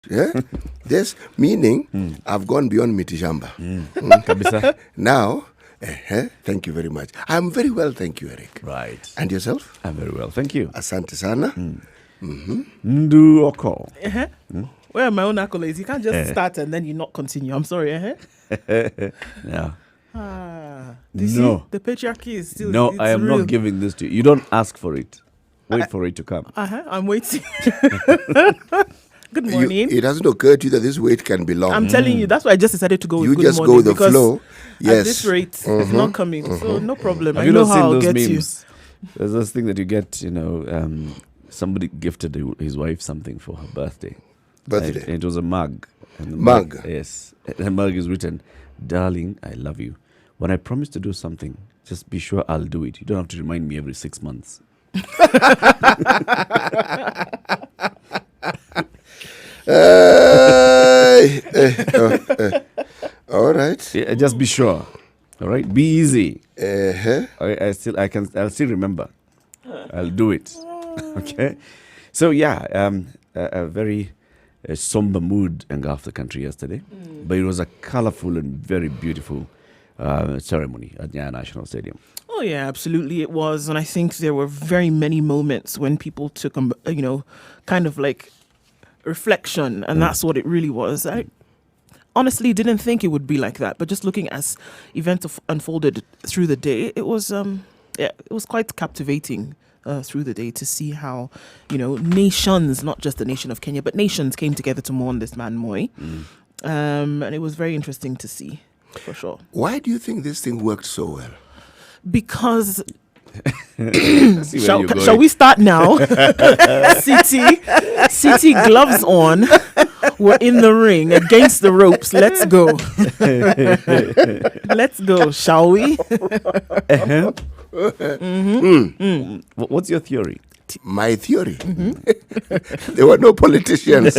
Yeah? This meaning I've gone beyond mitishamba. Kabisa. Now, thank you very much. I'm very well, thank you, Eric. Right. And yourself? I'm very well, thank you. Asante sana. Ndu oko. Where are my own accolades? You can't just start and then you not continue. I'm sorry. No. See, the patriarchy is still. No, it's I am real. not giving this to you. You don't ask for it. Wait for it to come. I'm waiting. Good morning. It hasn't occurred to you that this wait can be long. I'm telling you, that's why I just decided to go with You good just morning. go with the because flow. Yes. At this rate, it's not coming. So no problem. Have I you know not how seen I'll those get memes? There's this thing that you get, somebody gifted his wife something for her birthday. Birthday. It was a mug. And the Mug? Yes. The mug is written, "Darling, I love you. When I promise to do something, just be sure I'll do it. You don't have to remind me every 6 months." All right. Yeah, just be sure. All right? Be easy. Uh-huh. I'll still remember. I'll do it. Okay? So a very somber mood engulfed the country yesterday, but it was a colorful and very beautiful ceremony at Nyeri National Stadium. Oh yeah, absolutely it was. And I think there were very many moments when people took, kind of like reflection, and that's what it really was. I honestly didn't think it would be like that, but just looking as events unfolded through the day, it was quite captivating through the day to see how, nations, not just the nation of Kenya, but nations came together to mourn this man Moi. And it was very interesting to see, for sure. Why do you think this thing worked so well? Because See where you're shall going. we start now? City gloves on. We're in the ring against the ropes. Let's go. Let's go, shall we? What's your theory? My theory. There were no politicians.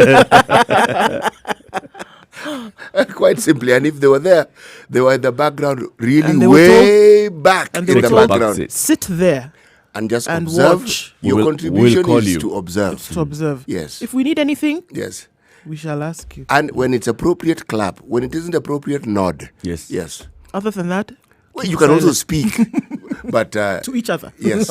Quite simply. And if they were there, they were in the background, really way back in and they were the told, background. Sit there And just and observe. watch. Your We'll contribution call is you. to observe. to observe. Yes. If we need anything, Yes. we shall ask you. And when it's appropriate, clap. When it isn't appropriate, nod. Yes. Yes. Other than that, Well, you can also speak. But to each other. yes.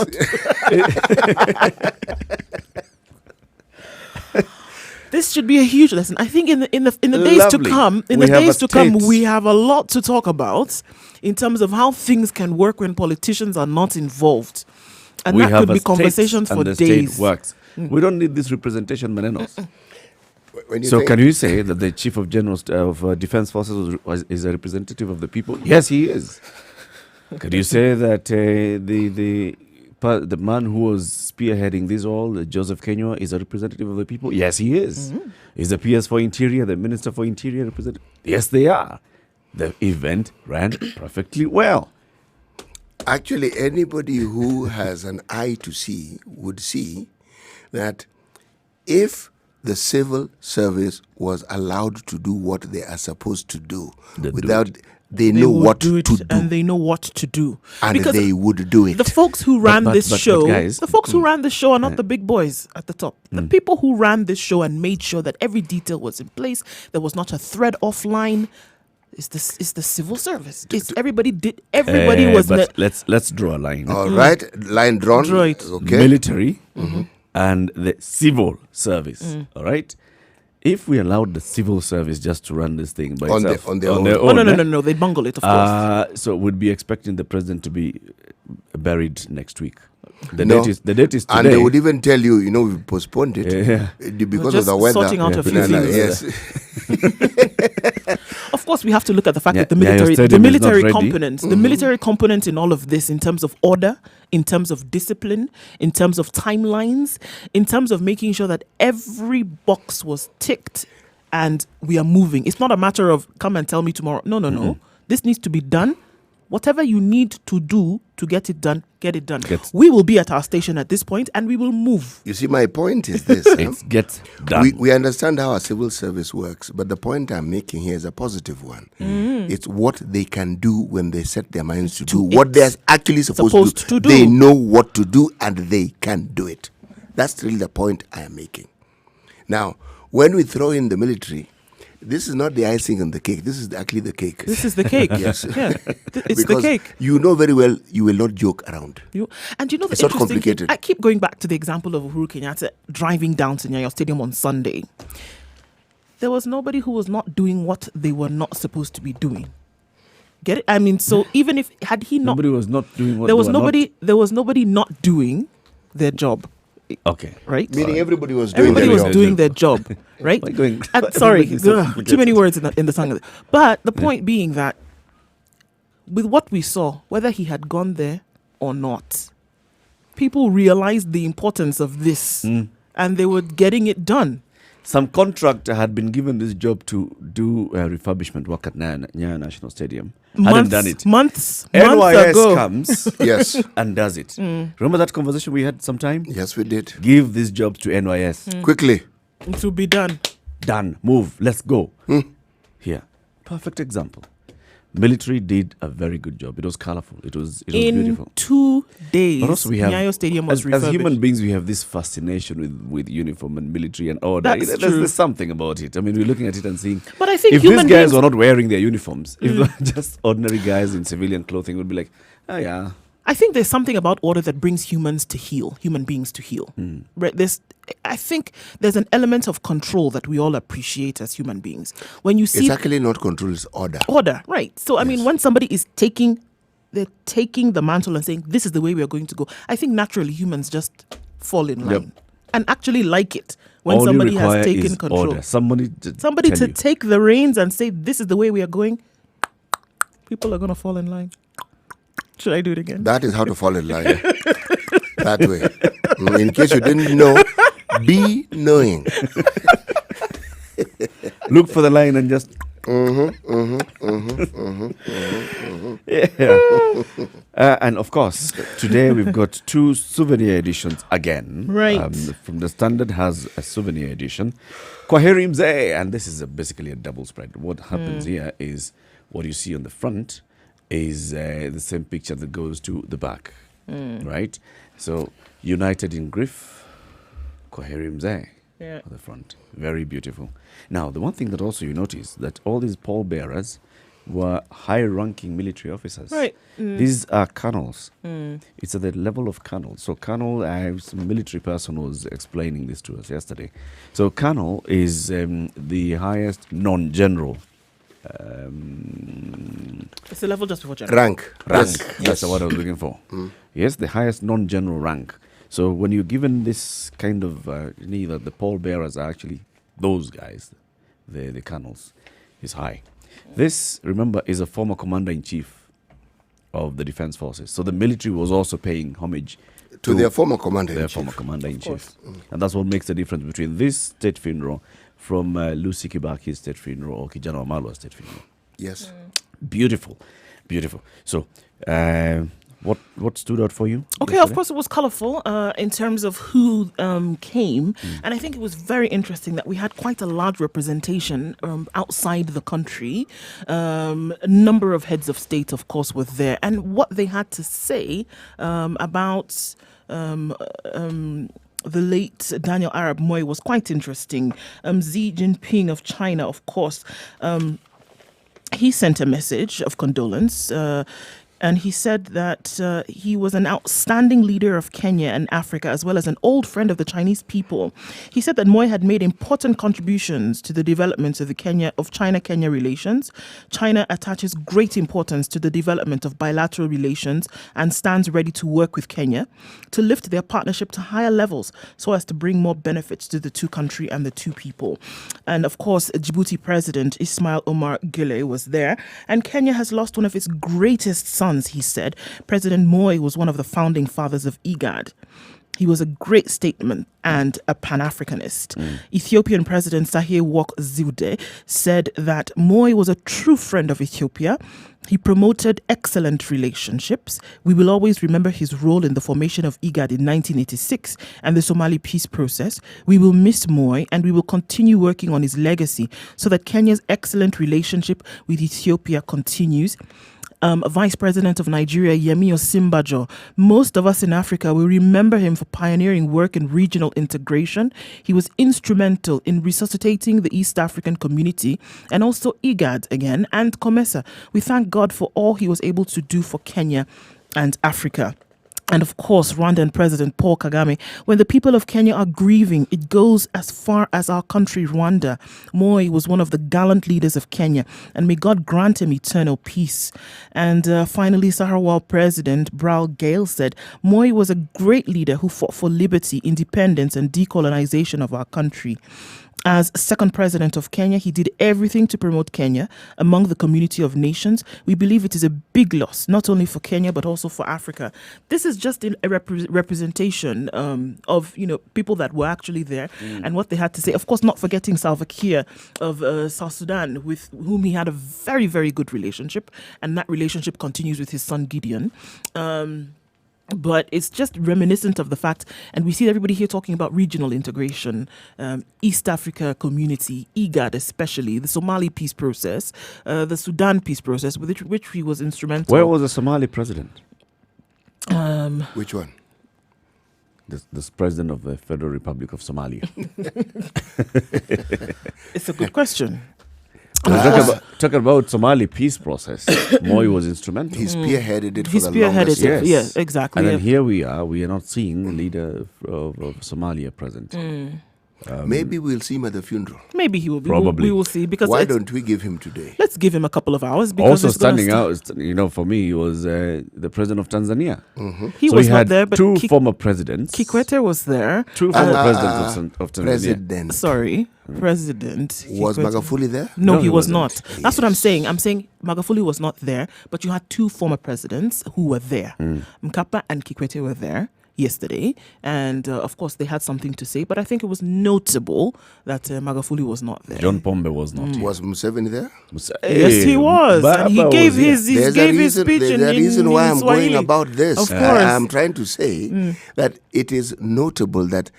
This should be a huge lesson. I think in the days to Lovely. come, We have a state. we have a lot to talk about in terms of how things can work when politicians are not involved, and We that have could a be state conversations and for the days. state works. We don't need this representation, Manenos. When you So think- can you say that the Chief of General of Defense Forces is a representative of the people? Yes, he is. Could you say that the man who was spearheading this all, Joseph Kenya, is a representative of the people? Yes, he is. Is the PS for Interior, the Minister for Interior representative? Yes, they are. The event ran perfectly well. Actually, anybody who has an eye to see would see that if the civil service was allowed to do what they are supposed to do, They do without it. they They know would what do to it, do, and they know what to do. and Because they would do it. the folks who ran but- this but show, guys- the folks who ran this show are not the big boys at the top. The people who ran this show and made sure that every detail was in place, there was not a thread offline. Is the civil service? It's everybody did. Everybody was. But let's draw a line. All right, line drawn. Draw it. Okay. Military and the civil service. All right. If we allowed the civil service just to run this thing by On itself, their own. Oh no! They bungle it, of course. So we'd be expecting the president to be buried next week. The No. date is today. And they would even tell you, we postponed it Yeah. Because Just of the weather. sorting out a few things. Yes. Of course, we have to look at the fact Yeah, that the yeah, your military, stadium is not ready. the military component in all of this, in terms of order, in terms of discipline, in terms of timelines, in terms of making sure that every box was ticked and we are moving. It's not a matter of come and tell me tomorrow. No. This needs to be done. Whatever you need to do to get it done, get it done. We will be at our station at this point and we will move. You see, my point is this. It gets done. We understand how our civil service works, but the point I'm making here is a positive one. It's what they can do when they set their minds to do what they're actually supposed to do. They know what to do and they can do it. That's really the point I am making. Now, when we throw in the military, this is not the icing on the cake. This is actually the cake. This is the cake. Yes. Yeah. It's Because the cake. you know very well you will not joke around. And you know the It's not interesting thing, complicated. I keep going back to the example of Uhuru Kenyatta driving down to Nyayo Stadium on Sunday. There was nobody who was not doing what they were not supposed to be doing. Get it? I mean, so even if had he not, Nobody was not doing what there was they were nobody. There was nobody not doing their job. Not. Okay. Right? Meaning everybody was doing Everybody their was job. doing their job, right? Why going- Sorry, Everybody's so too many complicated. words in the song. But the point being that with what we saw, whether he had gone there or not, people realized the importance of this, and they were getting it done. Some contractor had been given this job to do refurbishment work at Nyeri National Stadium. Hadn't done it. Months NYS ago. comes Yes. and does it. Remember that conversation we had sometime? Yes, we did. Give this job to NYS. Quickly. It will be done. Done. Move. Let's go. Here. Perfect example. Military did a very good job. It was colorful. It was In beautiful. 2 days, But also we have, Nyayo Stadium was as refurbished. human beings, we have this fascination with uniform and military and order. That's There's true. something about it. I mean, we're looking at it and seeing. But I think if these human guys beings- were not wearing their uniforms, if they were just ordinary guys in civilian clothing, would be like, oh yeah. I think there's something about order that brings humans to heal, human beings to heal. Right? I think there's an element of control that we all appreciate as human beings. When you see It's actually not control, it's order. order, right? So I mean, when somebody is they're taking the mantle and saying, "This is the way we are going to go." I think naturally humans just fall in line and actually like it when All you somebody require has taken is control. order. Somebody Somebody tell to you. take the reins and say, "This is the way we are going." People are gonna fall in line. Should I do it again? That is how to fall in line. That way. In case you didn't know, be knowing. Look for the line and just. Yeah. And of course, today we've got 2 souvenir editions again. Right. From the Standard has a souvenir edition. Kwaheri Mzee, and this is basically a double spread. What happens here is what you see on the front is the same picture that goes to the back, right? So, united in grief, Kwaheri Mzee. Yeah. On the front. Very beautiful. Now, the one thing that also you notice that all these pallbearers were high-ranking military officers. Right. These are colonels. It's at the level of colonel. So colonel, some military person was explaining this to us yesterday. So colonel is the highest non-general. It's the level just before general. Rank. That's the word I was looking for. Yes, the highest non-general rank. So when you're given this kind of, neither the pallbearers are actually those guys, the colonels, is high. This, remember, is a former commander-in-chief of the defense forces. So the military was also paying homage To their former commander. their former commander-in-chief. And that's what makes the difference between this state funeral from Lucy Kibaki's state funeral or Kijana Wamalwa's state funeral. Yes. Beautiful. Beautiful. So, what stood out for you? Okay, yesterday? of course, it was colorful in terms of who came. And I think it was very interesting that we had quite a large representation outside the country. A number of heads of state, of course, were there. And what they had to say about the late Daniel Arap Moi was quite interesting. Xi Jinping of China, of course, he sent a message of condolence. And he said that he was an outstanding leader of Kenya and Africa, as well as an old friend of the Chinese people. He said that Moi had made important contributions to the development of China-Kenya relations. China attaches great importance to the development of bilateral relations and stands ready to work with Kenya to lift their partnership to higher levels so as to bring more benefits to the two countries and the two people. And of course, Djibouti President Ismail Omar Guelleh was there. And Kenya has lost one of its greatest sons, he said. President Moi was one of the founding fathers of IGAD. He was a great statesman and a Pan-Africanist. Ethiopian President Sahle Work Zewde said that Moi was a true friend of Ethiopia. He promoted excellent relationships. We will always remember his role in the formation of IGAD in 1986 and the Somali peace process. We will miss Moi and we will continue working on his legacy so that Kenya's excellent relationship with Ethiopia continues. Vice President of Nigeria, Yemi Osinbajo. Most of us in Africa will remember him for pioneering work in regional integration. He was instrumental in resuscitating the East African community and also IGAD again and COMESA. We thank God for all he was able to do for Kenya and Africa. And of course, Rwandan President Paul Kagame. When the people of Kenya are grieving, it goes as far as our country, Rwanda. Moi was one of the gallant leaders of Kenya, and may God grant him eternal peace. And finally, Sahrawi President Bral Gale said, Moi was a great leader who fought for liberty, independence, and decolonization of our country. As second president of Kenya, he did everything to promote Kenya among the community of nations. We believe it is a big loss, not only for Kenya, but also for Africa. This is just a representation of, people that were actually there and what they had to say. Of course, not forgetting Salva Kiir of South Sudan, with whom he had a very, very good relationship. And that relationship continues with his son Gideon. But it's just reminiscent of the fact, and we see everybody here talking about regional integration, East Africa community, IGAD especially, the Somali peace process, the Sudan peace process, with which he was instrumental. Where was the Somali president? Which one? This president of the Federal Republic of Somalia. It's a good question. Talking about Somali peace process, Moi was instrumental. He spearheaded it He for the longest. spearheaded it. Yes. Yeah, exactly. And then here we are not seeing the leader of Somalia present. Maybe we'll see him at the funeral. Maybe he will be. Probably. We will see. Because Why don't we give him today? let's give him a couple of hours. Because Also it's gonna standing out, for me, he was the president of Tanzania. He So was he not had there, but two former presidents. Kikwete was there. Two former presidents of Tanzania. President. Sorry, President. Was Kikwete. Magufuli there? No, he was wasn't. not. That's what I'm saying. I'm saying Magufuli was not there, but you had two former presidents who were there. Mkapa and Kikwete were there yesterday, and of course they had something to say, but I think it was notable that Magufuli was not there. John Pombe was not here. Was Museveni there? Yes, he was. And he Baba gave was here. his speech There's in a reason why I'm Swahili. going about this. Of course. I'm trying to say that it is notable that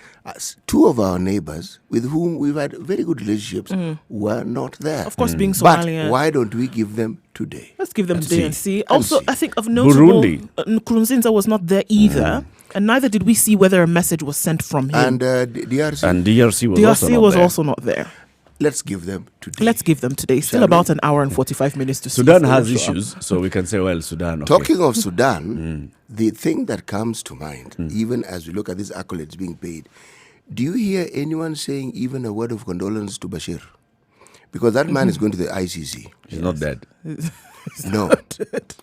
two of our neighbors with whom we've had very good relationships were not there. Of course, being But Somalian. why don't we give them today? Let's give them And today see. and see. And Also, see. I think of notable, Burundi. Nkurunziza was not there either, and neither did we see whether a message was sent from him. And DRC, And DRC was also DRC not was there. also not there. let's give them today. Let's give them today. Still Shall about we? an hour and 45 minutes to see. Sudan if they has will show up. issues, so we can say, well, Sudan. Okay. Talking of Sudan, the thing that comes to mind, even as we look at these accolades being paid, do you hear anyone saying even a word of condolence to Bashir? Because that man is going to the ICC. He's not dead. No,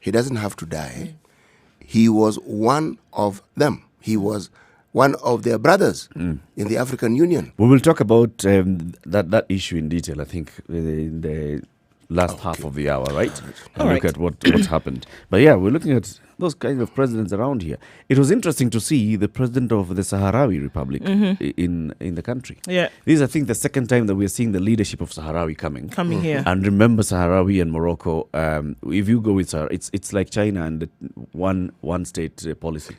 he doesn't have to die. He was one of them. He was one of their brothers in the African Union. We will talk about that issue in detail, I think, in the last half of the hour, right? And All look right. at what happened. But yeah, we're looking at those kind of presidents around here. It was interesting to see the president of the Sahrawi Republic in the country. Yeah, This is, I think, the second time that we're seeing the leadership of Sahrawi coming. coming here. And remember, Sahrawi and Morocco, if you go with it's like China and the one state policy.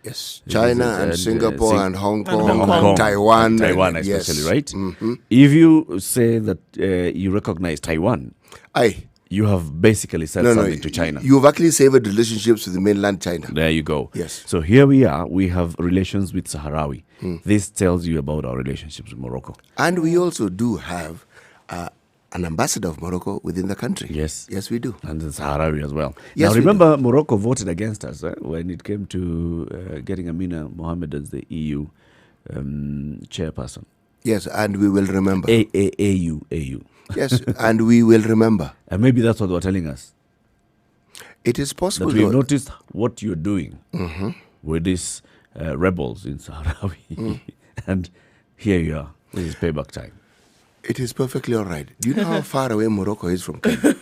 Yes, It China is, and Singapore and Hong Kong Hong and Kong. Taiwan. Taiwan and- especially, yes. right? Mhm. If you say that you recognize Taiwan, Aye. you have basically said something to China. You've actually severed relationships with the mainland China. There you go. Yes. So here we are. We have relations with Sahrawi. This tells you about our relationships with Morocco. And we also do have an ambassador of Morocco within the country. Yes. Yes, we do. And the Sahrawi as well. Yes, now we remember, Morocco voted against us when it came to getting Amina Mohammed as the EU chairperson. Yes, and we will remember. AU. Yes, and we will remember. And maybe that's what they're telling us. It is That possible. we though- noticed what you're doing with these rebels in Sahrawi. And here you are. This is payback time. It is perfectly all right. Do you know how far away Morocco is from Kenya?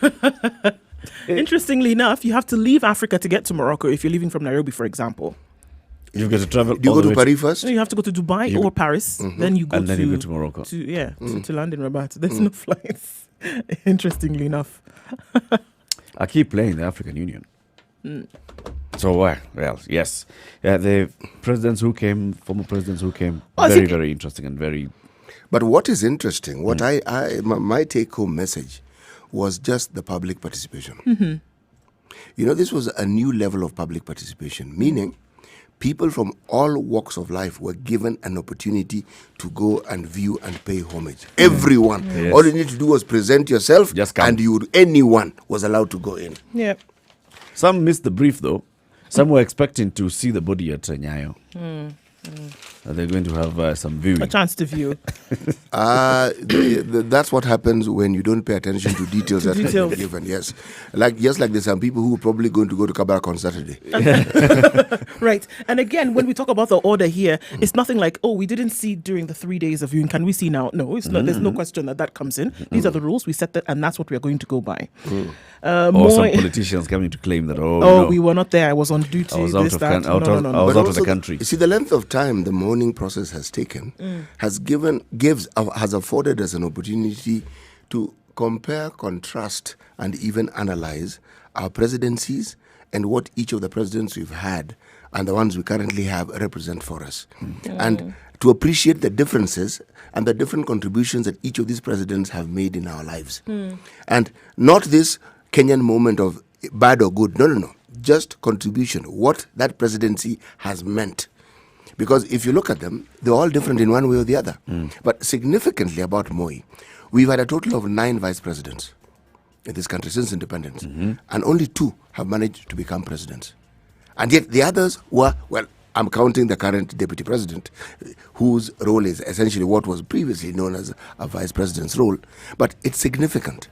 Interestingly enough, you have to leave Africa to get to Morocco if you're leaving from Nairobi, for example. You've got to travel. Do you all go the to way Paris first? So you have to go to Dubai or Paris, then you go and to then you go to Morocco. to land in Rabat. There's no flights. Interestingly enough. I keep playing the African Union. So, well, yes. The presidents who came, former presidents who came, I very, think- very interesting and very... But what is interesting, what my take-home message was just the public participation. This was a new level of public participation, meaning people from all walks of life were given an opportunity to go and view and pay homage. Everyone. Yes. All you need to do was present yourself, Just come. and anyone was allowed to go in. Yeah. Some missed the brief, though. Some were expecting to see the body at Nyayo. They're going to have some viewing. A chance to view. That's what happens when you don't pay attention to details that have been given. Yes, just like there's some people who are probably going to go to Kabarak on Saturday. Right. And again, when we talk about the order here, it's nothing like, we didn't see during the 3 days of viewing. Can we see now? No, it's not. There's no question that comes in. These are the rules. We set that, and that's what we are going to go by. Or some politicians coming to claim that, we were not there. I was on duty. I was out of the country. You see, the length of time the mourning process has taken has afforded us an opportunity to compare, contrast, and even analyze our presidencies and what each of the presidents we've had and the ones we currently have represent for us. And to appreciate the differences and the different contributions that each of these presidents have made in our lives. And not this Kenyan moment of bad or good. No. Just contribution, what that presidency has meant. Because if you look at them, they're all different in one way or the other. But significantly about Moi, we've had a total of 9 vice presidents in this country since independence. And only 2 have managed to become presidents. And yet the others were, I'm counting the current deputy president, whose role is essentially what was previously known as a vice president's role. But it's significant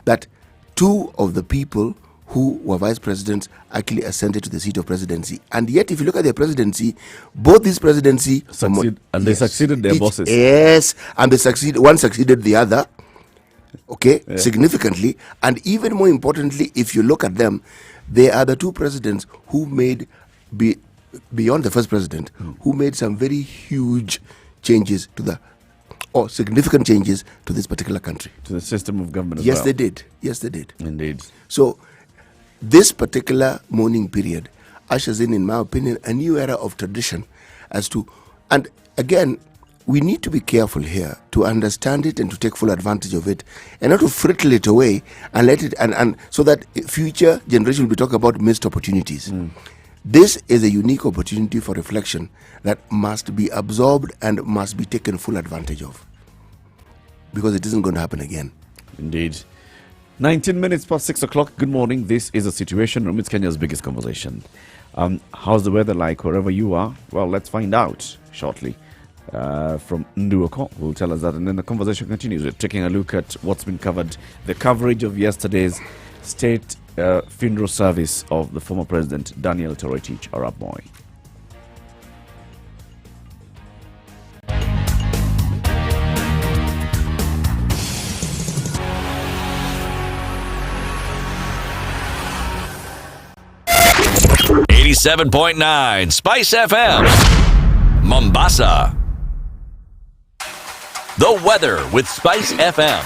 that 2 of the people who were vice presidents actually ascended to the seat of presidency. And yet, if you look at their presidency, both these presidency... they succeeded their bosses. Yes, and one succeeded the other, significantly. And even more importantly, if you look at them, they are the 2 presidents who made, beyond the first president, who made some very huge changes significant changes to this particular country. To the system of government as well. Yes, they did. Indeed. So, this particular mourning period ushers in my opinion, a new era of tradition and again, we need to be careful here to understand it and to take full advantage of it and not to frittle it away and let it, and so that future generations will be talking about missed opportunities. This is a unique opportunity for reflection that must be absorbed and must be taken full advantage of, because it isn't going to happen again. Indeed. 19 minutes past 6 o'clock. Good morning. This is A Situation Room. It's Kenya's biggest conversation. How's the weather like wherever you are? Well, let's find out shortly from Nduoko, who will tell us that. And then the conversation continues. We're taking a look at what's been covered, the coverage of yesterday's state funeral service of the former president, Daniel Toroitich Arap Moi. .9 Spice FM, Mombasa. The weather with Spice FM.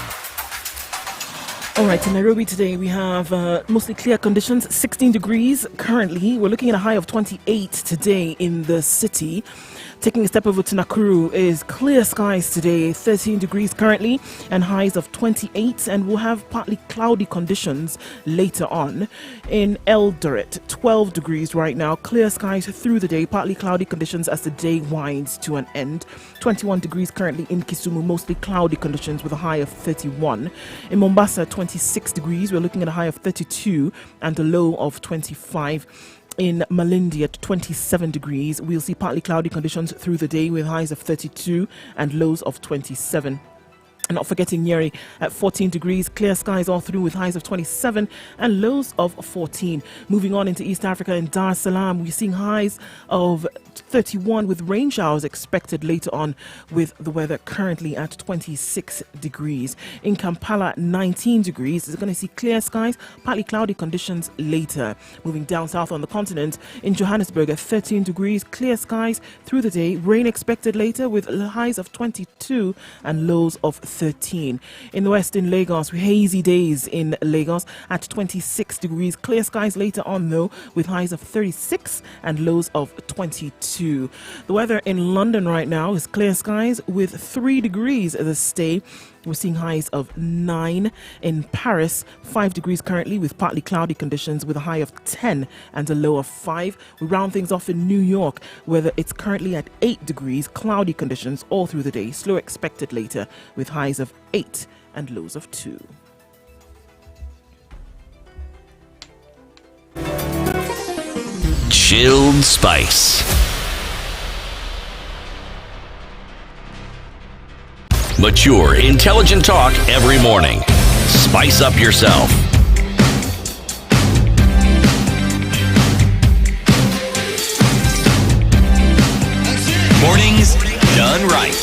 All right, in Nairobi today we have mostly clear conditions, 16 degrees currently. We're looking at a high of 28 today in the city. Taking a step over to Nakuru is clear skies today, 13 degrees currently, and highs of 28, and we'll have partly cloudy conditions later on. In Eldoret, 12 degrees right now, clear skies through the day, partly cloudy conditions as the day winds to an end. 21 degrees currently in Kisumu, mostly cloudy conditions with a high of 31. In Mombasa, 26 degrees, we're looking at a high of 32 and a low of 25. In Malindi at 27 degrees, we'll see partly cloudy conditions through the day with highs of 32 and lows of 27. And not forgetting Nyeri at 14 degrees, clear skies all through with highs of 27 and lows of 14. Moving on into East Africa, in Dar es Salaam, we're seeing highs of 31 with rain showers expected later on, with the weather currently at 26 degrees. In Kampala, 19 degrees. It's going to see clear skies, partly cloudy conditions later. Moving down south on the continent, in Johannesburg at 13 degrees, clear skies through the day, rain expected later with highs of 22 and lows of 13. In the west, in Lagos, hazy days in Lagos at 26 degrees, clear skies later on though, with highs of 36 and lows of 22. The weather in London right now is clear skies with 3 degrees this day, We're seeing highs of 9. In Paris, 5 degrees currently with partly cloudy conditions with a high of 10 and a low of 5. We round things off in New York, where it's currently at 8 degrees, cloudy conditions all through the day. Slow expected later with highs of 8 and lows of 2. Chilled Spice. Mature, intelligent talk every morning. Spice up yourself. Mornings done right.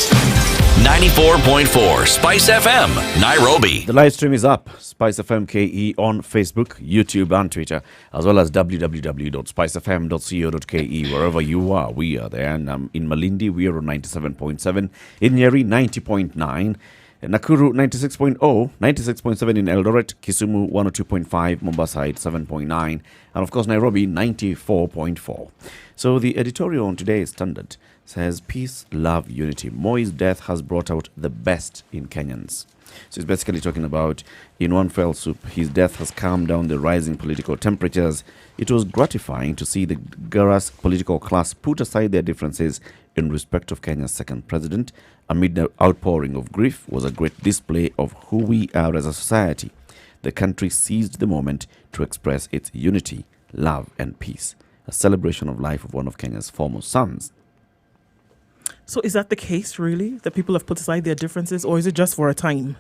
94.4 Spice FM, Nairobi. The live stream is up. Spice FM KE on Facebook, YouTube, and Twitter, as well as www.spicefm.co.ke. Wherever you are, we are there. And in Malindi, we are on 97.7. In Nyeri, 90.9. Nakuru, 96.0. 96.7 in Eldoret. Kisumu, 102.5. Mombasa, 7.9. And of course, Nairobi, 94.4. So the editorial on today's Standard says, peace, love, unity. Moi's death has brought out the best in Kenyans. So it's basically talking about, in one fell swoop, his death has calmed down the rising political temperatures. It was gratifying to see the Gara's political class put aside their differences in respect of Kenya's second president. Amid the outpouring of grief was a great display of who we are as a society. The country seized the moment to express its unity, love, and peace. A celebration of life of one of Kenya's foremost sons. So is that the case, really? That people have put aside their differences, or is it just for a time?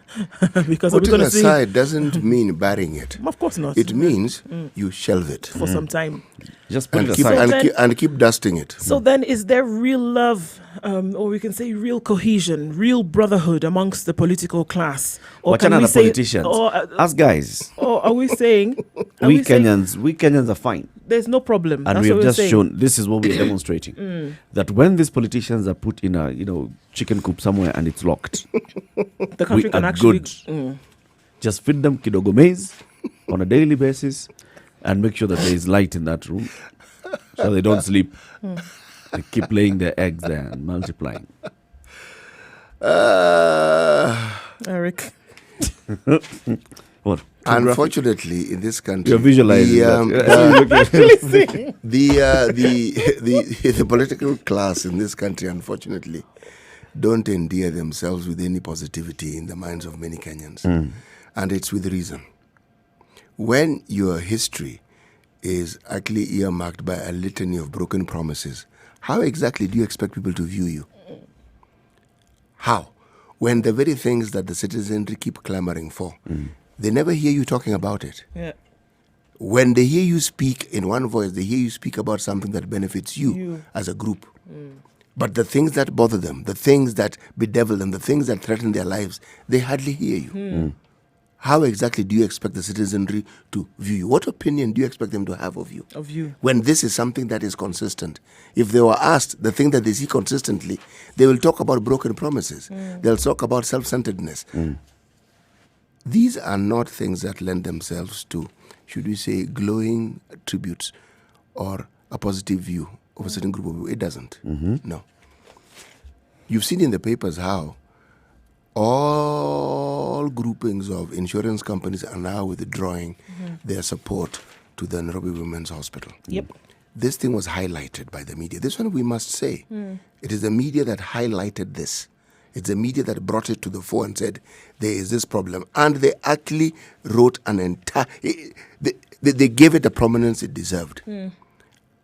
Because putting aside doesn't mean burying it. Of course not. It means you shelve it for some time. Just put and it keep, aside. and keep dusting it. So then is there real love, or we can say real cohesion, real brotherhood amongst the political class? Or Watch can another we say, politicians. or, Us guys. or are we saying... we Kenyans are fine. There's no problem. And That's we have what we're just saying. shown, this is what we're demonstrating, that when these politicians are put in a, chicken coop somewhere and it's locked, the country we can are actually... good. Just feed them kidogo maize on a daily basis and make sure that there is light in that room so they don't sleep. They keep laying their eggs there and multiplying. Eric. What? Unfortunately, in this country, You're visualizing the political class in this country, unfortunately, don't endear themselves with any positivity in the minds of many Kenyans. And it's with reason. When your history is actually earmarked by a litany of broken promises, how exactly do you expect people to view you? How? When the very things that the citizenry keep clamoring for, they never hear you talking about it. Yeah. When they hear you speak in one voice, they hear you speak about something that benefits you as a group. But the things that bother them, the things that bedevil them, the things that threaten their lives, they hardly hear you. How exactly do you expect the citizenry to view you? What opinion do you expect them to have of you? Of you. When this is something that is consistent. If they were asked the thing that they see consistently, they will talk about broken promises. They'll talk about self-centeredness. These are not things that lend themselves to, should we say, glowing tributes or a positive view of a certain group of people. It doesn't. No. You've seen in the papers how all groupings of insurance companies are now withdrawing their support to the Nairobi Women's Hospital. Yep. This thing was highlighted by the media. This one we must say. It is the media that highlighted this. It's the media that brought it to the fore and said, there is this problem. And they actually wrote an entire... They gave it the prominence it deserved.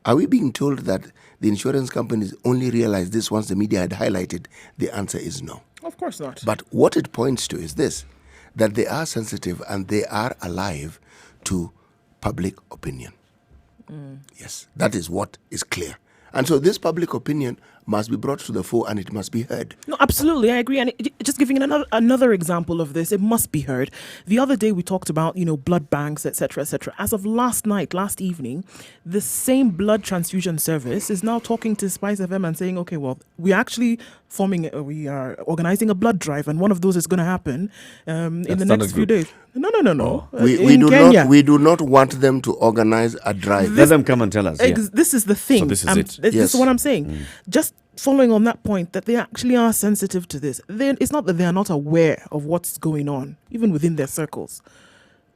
Are we being told that the insurance companies only realized this once the media had highlighted? The answer is no. Of course not. But what it points to is this, that they are sensitive and they are alive to public opinion. Yes, that is what is clear. And so this public opinion must be brought to the fore and it must be heard. No, absolutely, I agree. And just giving another example of this, it must be heard. The other day we talked about, blood banks, etc., etc. As of last evening, the same blood transfusion service is now talking to Spice FM and saying, okay, well, we are organizing a blood drive, and one of those is going to happen in the next few days. No. We do not want them to organize a drive. Let them come and tell us. This is the thing. So this is it. This is what I'm saying. Just following on that point, that they actually are sensitive to this. It's not that they are not aware of what's going on, even within their circles.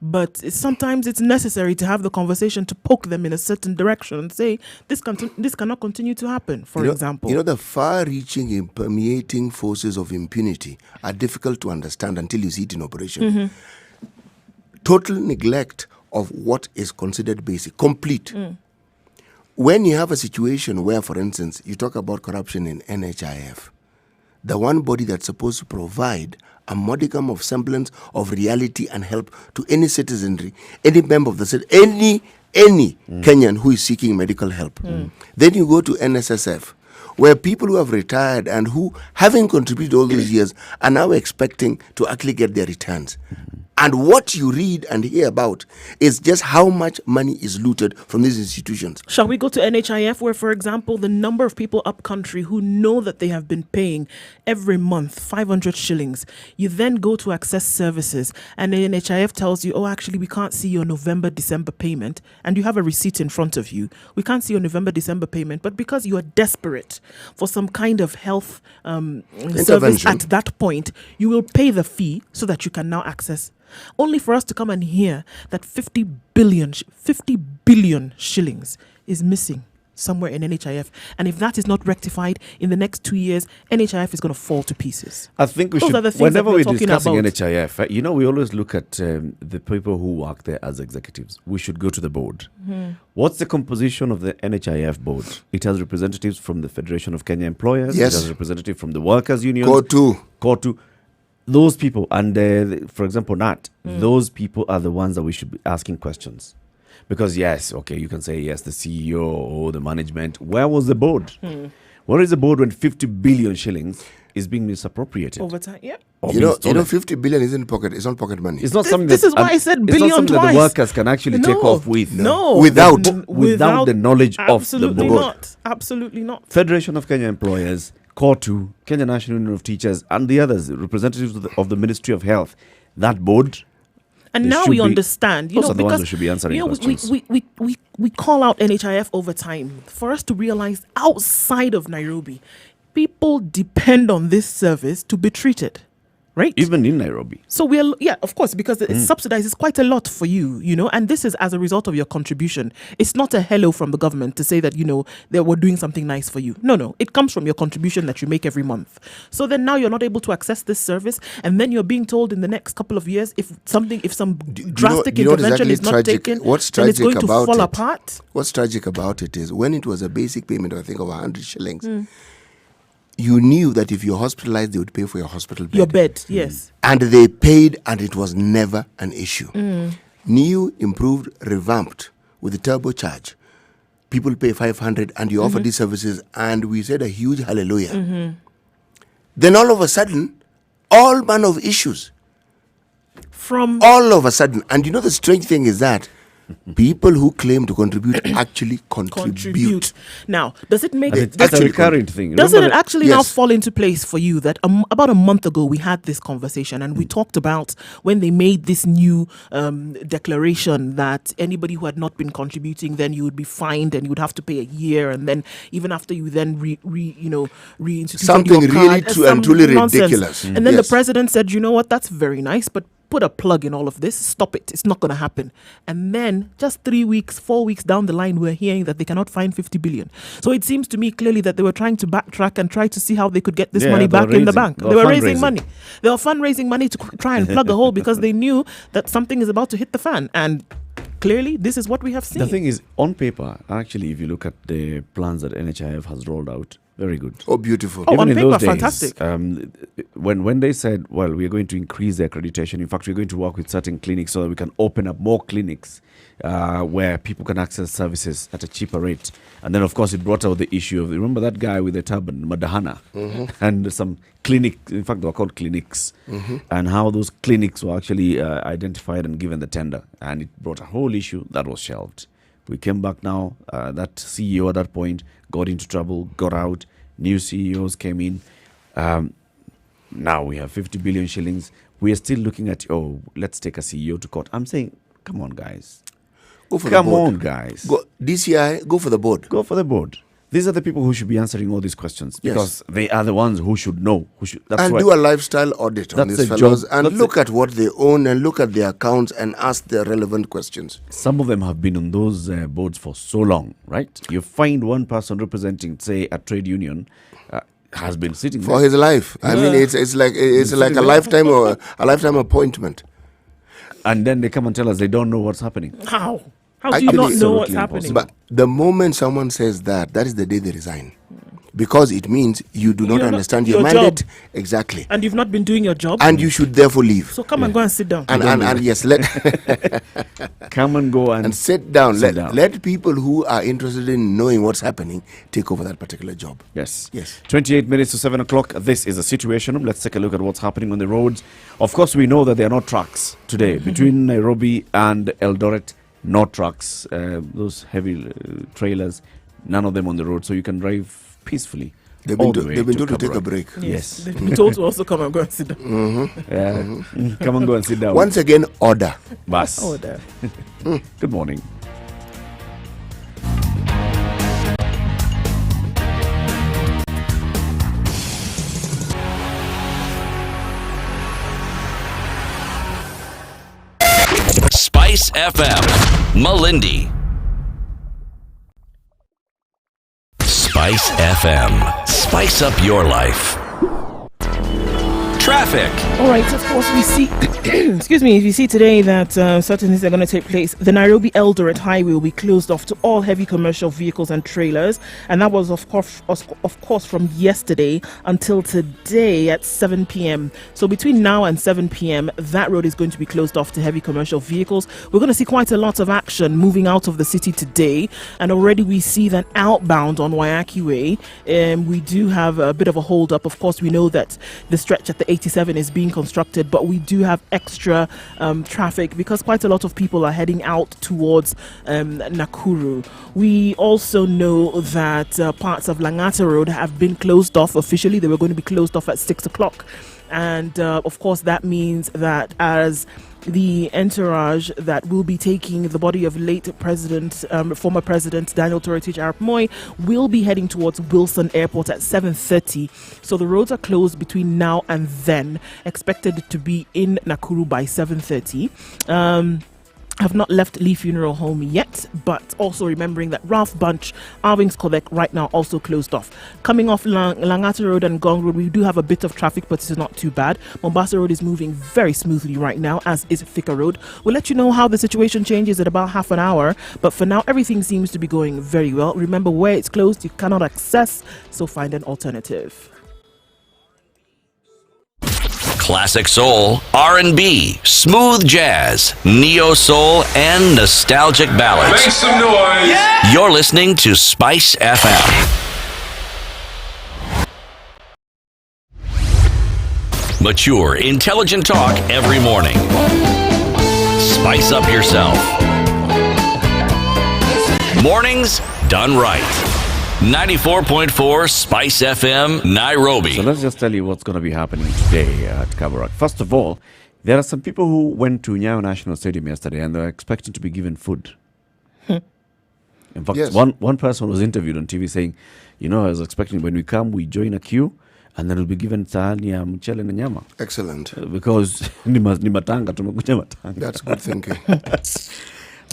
But sometimes it's necessary to have the conversation to poke them in a certain direction and say, this cannot continue to happen, for example. The far-reaching, permeating forces of impunity are difficult to understand until you see it in operation. Mm-hmm. Total neglect of what is considered basic, complete. When you have a situation where, for instance, you talk about corruption in NHIF, the one body that's supposed to provide a modicum of semblance of reality and help to any citizenry, any member of the city, any Kenyan who is seeking medical help. Then you go to NSSF, where people who have retired and who, having contributed all those years, are now expecting to actually get their returns. And what you read and hear about is just how much money is looted from these institutions. Shall we go to NHIF, where, for example, the number of people up country who know that they have been paying every month 500 shillings, you then go to access services, and the NHIF tells you, oh, actually, we can't see your November, December payment, and you have a receipt in front of you. We can't see your November, December payment, but because you are desperate for some kind of health service at that point, you will pay the fee so that you can now access. Only for us to come and hear that 50 billion shillings is missing somewhere in NHIF. And if that is not rectified in the next 2 years, NHIF is going to fall to pieces. I think we Those should, are the things whenever that we're talking discussing about. NHIF, we always look at the people who work there as executives. We should go to the board. What's the composition of the NHIF board? It has representatives from the Federation of Kenya Employers. Yes. It has representatives from the Workers' Union. Core 2. Those people, and for example, Nat, those people are the ones that we should be asking questions. Because yes, okay, you can say, yes, the CEO or the management. Where was the board? Where is the board when 50 billion shillings is being misappropriated? Over time, yeah. Or You being know, stolen? 50 billion isn't pocket. It's not pocket money. It's not something This that, is why I said it's billion not something twice. that the workers can actually take off with. No. Without the knowledge of the Absolutely board. not. Absolutely not. Federation of Kenya Employers, Core 2, Kenya National Union of Teachers, and the others, representatives of the Ministry of Health, that board. And They now should we be- understand, those are the ones who should be answering questions. we call out NHIF over time for us to realize outside of Nairobi, people depend on this service to be treated, right? Even in Nairobi. So of course, because it subsidizes quite a lot for you, and this is as a result of your contribution. It's not a hello from the government to say that, they were doing something nice for you. No, it comes from your contribution that you make every month. So then now you're not able to access this service, and then you're being told in the next couple of years, if some drastic intervention is not taken, What's then it's tragic going to about fall it? apart. What's tragic about it is when it was a basic payment, I think, of 100 shillings, you knew that if you're hospitalized, they would pay for your hospital bed. Your bed, yes. And they paid, and it was never an issue. New, improved, revamped with the turbocharge. People pay 500 and you offer these services, and we said a huge hallelujah. Then all of a sudden, all manner of issues. All of a sudden. And the strange thing is that people who claim to contribute actually contribute. Now, does it make And it's a recurrent thing. Doesn't Remember it actually now Yes. fall into place for you that about a month ago we had this conversation and we talked about when they made this new declaration that anybody who had not been contributing, then you would be fined and you would have to pay a year, and then even after you then reinstituted Something your really card, true and truly nonsense. ridiculous. And then Yes. the president said, you know what, that's very nice, but put a plug in all of this. Stop it. It's not going to happen. And then just 3 weeks, 4 weeks down the line, we're hearing that they cannot find 50 billion. So it seems to me clearly that they were trying to backtrack and try to see how they could get this Yeah, money they were back in the raising- bank. they They were were raising fundraising. money. They were fundraising money to try and plug a hole because they knew that something is about to hit the fan. And clearly, this is what we have seen. The thing is, on paper, actually, if you look at the plans that NHIF has rolled out, very good. Oh, beautiful. Oh, Even on in paper, those days, fantastic. When they said, well, we're going to increase the accreditation. In fact, we're going to work with certain clinics so that we can open up more clinics where people can access services at a cheaper rate. And then, of course, it brought out the issue of, remember that guy with the turban, Madahana, and some clinic, in fact, they were called clinics, and how those clinics were actually identified and given the tender. And it brought a whole issue that was shelved. We came back now. That CEO at that point got into trouble, got out. New CEOs came in. Now we have 50 billion shillings. We are still looking at, let's take a CEO to court. I'm saying, come on, guys. Go for Come the board. on, guys. DCI, go for the board. Go for the board. These are the people who should be answering all these questions because they are the ones who should know. And do a lifestyle audit on these fellows and look at what they own and look at their accounts and ask the relevant questions. Some of them have been on those boards for so long, right? You find one person representing, say, a trade union has been sitting for his life. I mean, it's like a lifetime appointment. And then they come and tell us they don't know what's happening. How? How do you not know what's happening? But the moment someone says that is the day they resign. Because it means you do not understand your mandate. Job. Exactly. And you've not been doing your job. And you should therefore leave. So come and go and sit down. And yes, come and go and sit down. Let people who are interested in knowing what's happening take over that particular job. Yes. 28 minutes to 7 o'clock. This is a situation room. Let's take a look at what's happening on the roads. Of course, we know that there are no trucks today between Nairobi and Eldoret. No trucks, those heavy trailers, none of them on the road, so you can drive peacefully. They've been told to take a break. Yes. They've been told to also come and go and sit down. Come and go and sit down. Once again, order. Bas. Order. Good morning. Spice FM, Malindi. Spice FM, spice up your life. Traffic. All right, of course, we see, excuse me, we see today that certain things are going to take place. The Nairobi Eldoret highway will be closed off to all heavy commercial vehicles and trailers. And that was, of course, from yesterday until today at 7 p.m. So between now and 7 p.m., that road is going to be closed off to heavy commercial vehicles. We're going to see quite a lot of action moving out of the city today. And already we see that outbound on Wayaki Way, we do have a bit of a hold up. Of course, we know that the stretch at the 87 is being constructed, but we do have extra traffic because quite a lot of people are heading out towards Nakuru. We also know that parts of Langata Road have been closed off officially. They were going to be closed off at 6 o'clock. And of course, that means that as the entourage that will be taking the body of former President Daniel Toroitich Arap Moi will be heading towards Wilson Airport at 7:30. So the roads are closed between now and then, expected to be in Nakuru by 7:30. Have not left Lee Funeral Home yet, but also remembering that Ralph Bunch, Arving's Quebec right now also closed off. Coming off Langata Road and Gong Road, we do have a bit of traffic, but it's not too bad. Mombasa Road is moving very smoothly right now, as is Thika Road. We'll let you know how the situation changes at about half an hour, but for now, everything seems to be going very well. Remember, where it's closed, you cannot access, so find an alternative. Classic soul, R&B, smooth jazz, neo soul, and nostalgic ballads. Make some noise. Yeah! You're listening to Spice FM. Mature, intelligent talk every morning. Spice up yourself. Mornings done right. 94.4 Spice FM, Nairobi. So let's just tell you what's going to be happening today at Kabarak. First of all, there are some people who went to Nyayo National Stadium yesterday and they're expecting to be given food. In fact, Yes. one person was interviewed on TV saying, I was expecting when we come, we join a queue and then we'll be given sahani ya mchele na nyama. Excellent. Because ni matanga, tumekuja matanga. That's good thinking.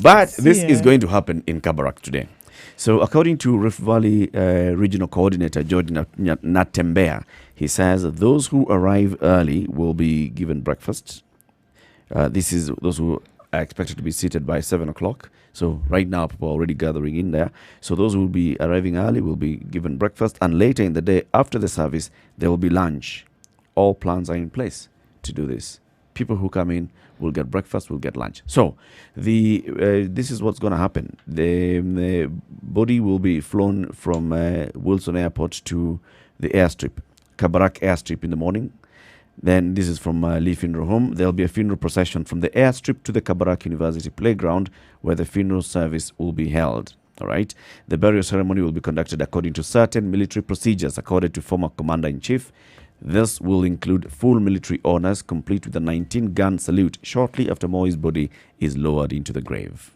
But this is going to happen in Kabarak today. So according to Rift Valley Regional Coordinator George Natembea, he says those who arrive early will be given breakfast. This is those who are expected to be seated by 7 o'clock. So right now people are already gathering in there. So those who will be arriving early will be given breakfast. And later in the day after the service, there will be lunch. All plans are in place to do this. People who come in will get breakfast, will get lunch. So this is what's going to happen. The body will be flown from Wilson Airport to the airstrip, Kabarak airstrip in the morning. Then this is from Lee Funeral Home. There'll be a funeral procession from the airstrip to the Kabarak University playground where the funeral service will be held. All right. The burial ceremony will be conducted according to certain military procedures according to former Commander-in-Chief. This will include full military honors, complete with a 19-gun salute shortly after Moi's body is lowered into the grave.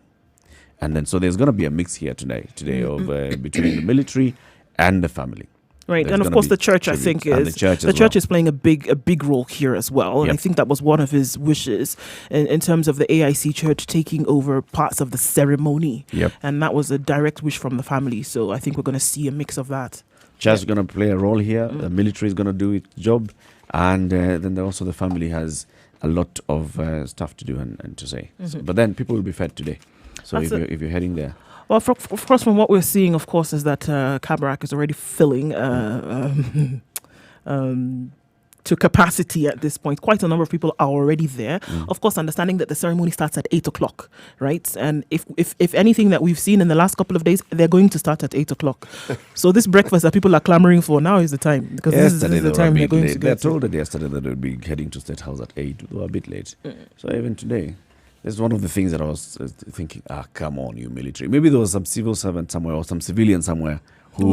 And then, so there's going to be a mix here today of between the military and the family. Right, There's and of gonna course be the church, I tribute. think, And is the church, is playing a big role here as well. And I Yep. think that was one of his wishes in terms of the AIC church taking over parts of the ceremony. Yep. And that was a direct wish from the family. So I think we're going to see a mix of that. Church is going to play a role here. The military is going to do its job, and then also the family has a lot of stuff to do and to say. So, but then people will be fed today. So That's if you're heading there. Well, of course, from what we're seeing, of course, is that Kabarak is already filling to capacity at this point. Quite a number of people are already there. Of course, understanding that the ceremony starts at 8 o'clock, right? And if anything that we've seen in the last couple of days, they're going to start at 8 o'clock. So this breakfast that people are clamoring for now is the time, because this is the time they're going to They get told it yesterday that they would be heading to State House at 8. They were a bit late. So even today, that's one of the things that I was thinking, come on, you military. Maybe there was some civil servant somewhere or some civilian somewhere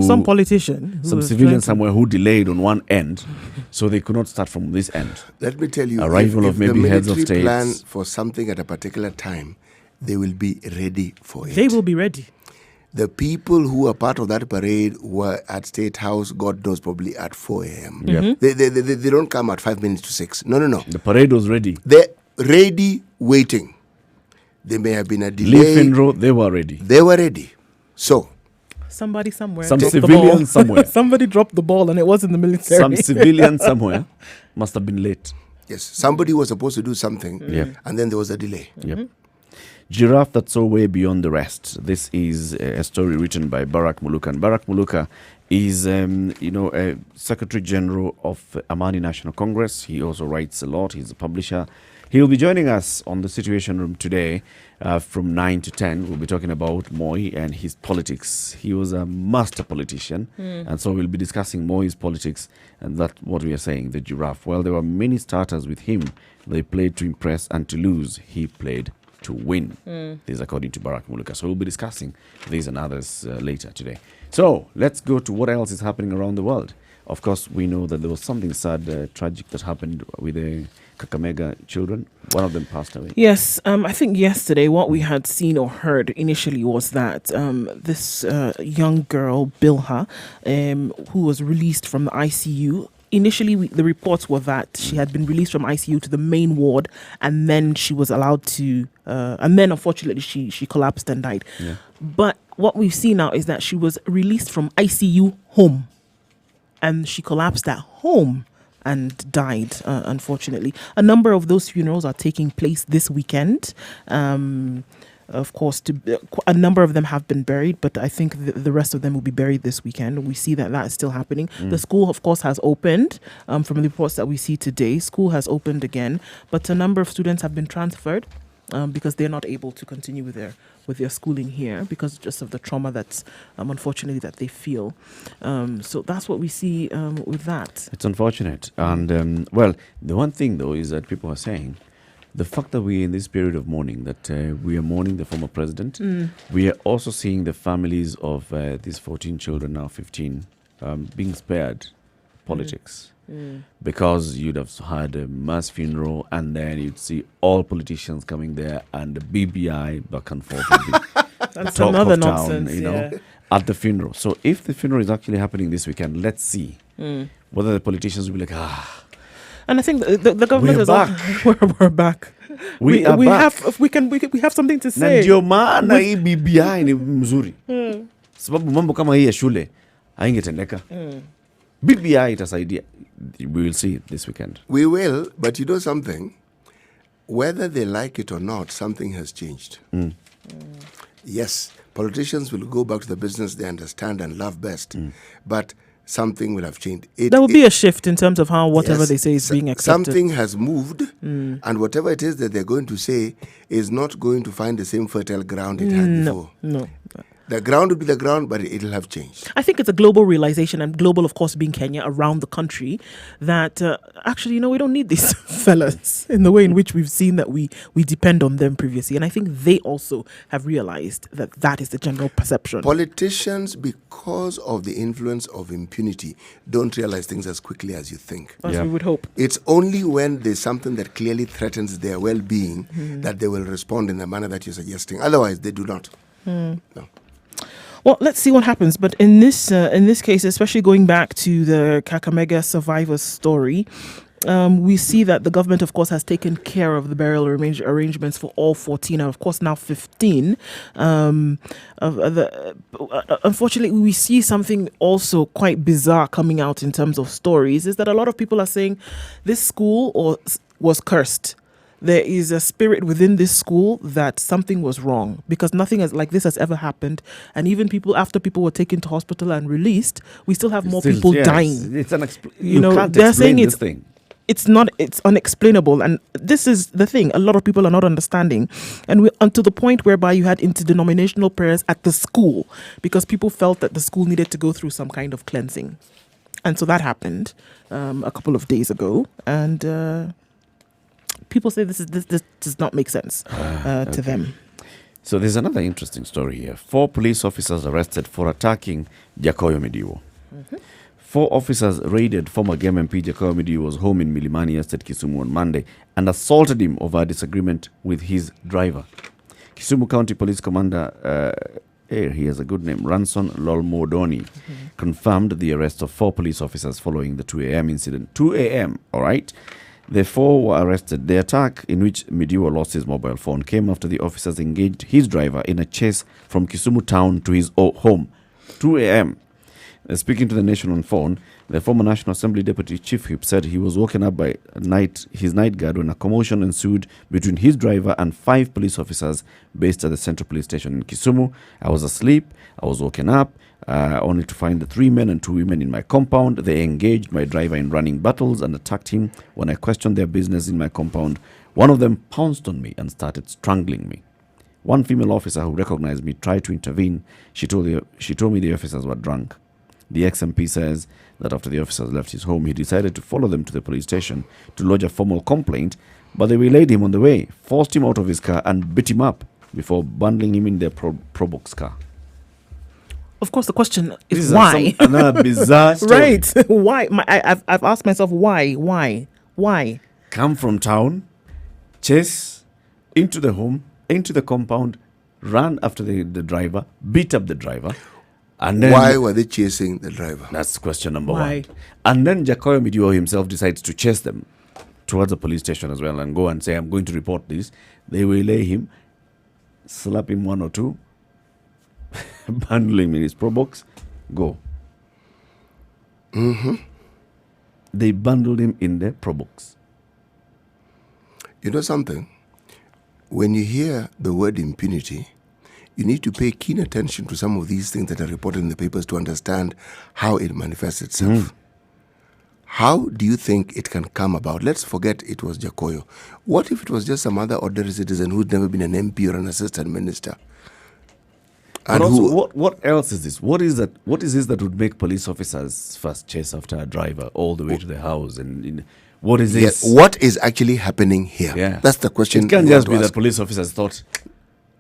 some politician. Some civilian somewhere who delayed on one end, so they could not start from this end. Let me tell you, Arrival if of maybe the heads of military plan states. for something at a particular time, they will be ready for it. They will be ready. The people who are part of that parade were at State House, God knows, probably at 4 a.m. Yep. They don't come at 5 minutes to 6. No. The parade was ready. They're ready, waiting. There may have been a delay. Leaf in row, they were ready. They were ready. So, Somebody somewhere. Some dropped the civilian ball. somewhere. Somebody dropped the ball, and it wasn't the military. Some civilian somewhere must have been late. yes, somebody was supposed to do something, Yep. and then there was a delay. Yep. Giraffe that saw way beyond the rest. This is a story written by Barak Muluka. And Barak Muluka is, a Secretary General of Amani National Congress. He also writes a lot. He's a publisher. He'll be joining us on the Situation Room today from 9 to 10. We'll be talking about Moi and his politics. He was a master politician. And so we'll be discussing Moi's politics. And that's what we are saying, the giraffe. Well, there were many starters with him. They played to impress and to lose. He played to win. This is according to Barak Muluka. So we'll be discussing these and others later today. So let's go to what else is happening around the world. Of course, we know that there was something sad, tragic that happened with the Kakamega children. One of them passed away. Yes, I think yesterday what we had seen or heard initially was that this young girl, Bilha, who was released from the ICU, initially the reports were that she had been released from ICU to the main ward, and then she was allowed to, and then unfortunately she collapsed and died. Yeah. But what we've seen now is that she was released from ICU home, and she collapsed at home and died, unfortunately. A number of those funerals are taking place this weekend. Of course, a number of them have been buried, but I think the rest of them will be buried this weekend. We see that is still happening. The school, of course, has opened. From the reports that we see today, school has opened again, but a number of students have been transferred because they're not able to continue with their schooling here because just of the trauma that's unfortunately that they feel. So that's what we see with that. It's unfortunate. And, well, the one thing, though, is that people are saying the fact that we're in this period of mourning, that we are mourning the former president, we are also seeing the families of these 14 children, now 15, being spared politics. Because you'd have had a mass funeral and then you'd see all politicians coming there and the BBI back and forth. That's talk another of town, nonsense, at the funeral. So if the funeral is actually happening this weekend, let's see whether the politicians will be like, And I think the government We're is back. we're back. We are back. We have something to na say. ndio maana hii BBI ni mzuri. Sababu mambo kama hii ya shule haingetendeka. BBI itasaidia. We will see it this weekend. We will, but you know something? Whether they like it or not, something has changed. Yes, politicians will go back to the business they understand and love best, but something will have changed. There will be a shift in terms of how whatever Yes, they say is being accepted. Something has moved, and whatever it is that they're going to say is not going to find the same fertile ground it had before. No. The ground will be the ground, but it'll have changed. I think it's a global realization, and global, of course, being Kenya, around the country, that actually, we don't need these fellas in the way in which we've seen that we depend on them previously. And I think they also have realized that is the general perception. Politicians, because of the influence of impunity, don't realize things as quickly as you think. As Yeah. we would hope. It's only when there's something that clearly threatens their well-being that they will respond in the manner that you're suggesting. Otherwise, they do not. No. Well, let's see what happens. But in this case, especially going back to the Kakamega survivors story, we see that the government, of course, has taken care of the burial arrangements for all 14, and of course now 15. Unfortunately, we see something also quite bizarre coming out in terms of stories, is that a lot of people are saying this school was cursed. There is a spirit within this school that something was wrong, because nothing like this has ever happened. And even after people were taken to hospital and released, we still have more people dying. It's you know, can't they're explain saying this thing. It's unexplainable. And this is the thing a lot of people are not understanding. And until the point whereby you had interdenominational prayers at the school, because people felt that the school needed to go through some kind of cleansing. And so that happened a couple of days ago. And people say this does not make sense to them. So there's another interesting story here. 4 police officers arrested for attacking Jakoyo Midiwo. 4 officers raided former Game MP Jakoyo Midiwo's home in Milimani Estate, Kisumu on Monday and assaulted him over a disagreement with his driver. Kisumu County Police Commander, he has a good name, Ranson Lolmodoni, confirmed the arrest of 4 police officers following the 2 a.m. incident. 2 a.m., all right? The 4 were arrested. The attack, in which Midiwo lost his mobile phone, came after the officers engaged his driver in a chase from Kisumu town to his home. 2 a.m. Speaking to the nation on phone, the former National Assembly Deputy Chief Whip said he was woken up by his night guard when a commotion ensued between his driver and 5 police officers based at the Central Police Station in Kisumu. I was asleep. I was woken up only to find the 3 men and 2 women in my compound. They engaged my driver in running battles and attacked him. When I questioned their business in my compound, one of them pounced on me and started strangling me. One female officer who recognized me tried to intervene. She told me the officers were drunk. The ex-MP says that after the officers left his home, he decided to follow them to the police station to lodge a formal complaint, but they waylaid him on the way, forced him out of his car and beat him up before bundling him in their Probox car. Of course, the question is why? Another bizarre story. Right. Why? I've asked myself why? Come from town, chase into the home, into the compound, run after the driver, beat up the driver. And then, why were they chasing the driver? That's question number 1. And then Jakoyo Midiwo himself decides to chase them towards the police station as well and go and say, I'm going to report this. They waylay him, slap him 1 or 2, bundle him in his Probox, go. They bundled him in the Probox. You know something? When you hear the word impunity, you need to pay keen attention to some of these things that are reported in the papers to understand how it manifests itself. How do you think it can come about? Let's forget it was Jakoyo. What if it was just some other ordinary citizen who's never been an MP or an assistant minister? And also, what else is this? What is that? What is this that would make police officers first chase after a driver all the way to the house? And what is this? Yeah, what is actually happening here? Yeah. That's the question. It can't just be that police officers thought,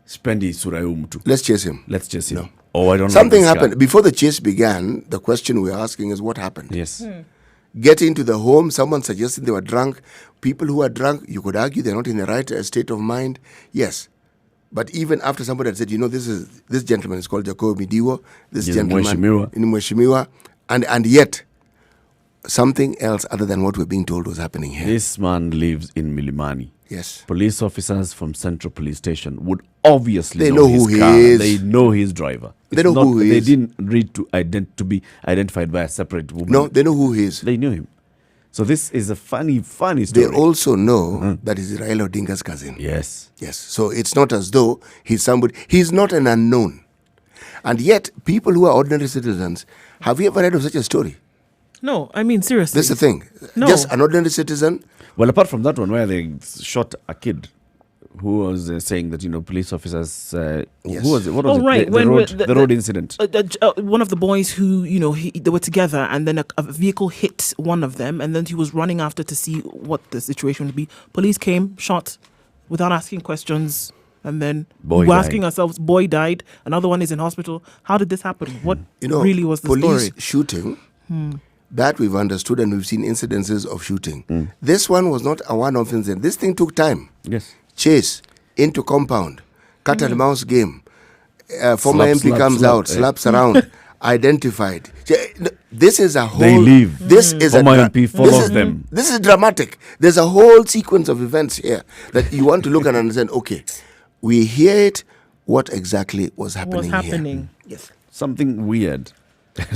Spendi Surayu Mtu. Let's chase him. Let's chase him. No. Oh, I don't know. Something happened. Before the chase began, the question we're asking is what happened? Yes. Get into the home, someone suggested they were drunk. People who are drunk, you could argue they're not in the right state of mind. Yes. But even after somebody had said, this gentleman is called Jakoyo Midiwo, this gentleman in Mheshimiwa, and yet something else other than what we're being told was happening here. This man lives in Milimani. Yes. Police officers from Central Police Station would obviously they know who his he car. is. They know his driver. They know who he is. They didn't read to be identified by a separate woman. No, they know who he is. They knew him. So this is a funny story. They also know that he's Raila Odinga's cousin. Yes. Yes. So it's not as though he's somebody. He's not an unknown. And yet, people who are ordinary citizens, have you ever heard of such a story? No, I mean, seriously. That's the thing. No. Just an ordinary citizen. Well, apart from that one where they shot a kid who was saying that, police officers... Yes. Who was it? What was it? Right. The road incident. One of the boys who, they were together, and then a vehicle hit one of them, and then he was running after to see what the situation would be. Police came, shot, without asking questions, and then Boy we're died. asking ourselves, boy died, another one is in hospital. How did this happen? What really was the police story? shooting, that we've understood, and we've seen incidences of shooting. This one was not a one-off incident. This thing took time. Yes. Chase into compound, cat and mouse game, former MP comes out, slaps around, identified. This is a whole. They leave. This is former a MP follows them. This is dramatic. There's a whole sequence of events here that you want to look and understand. Okay, we hear it. What exactly was happening? Here? Yes, something weird.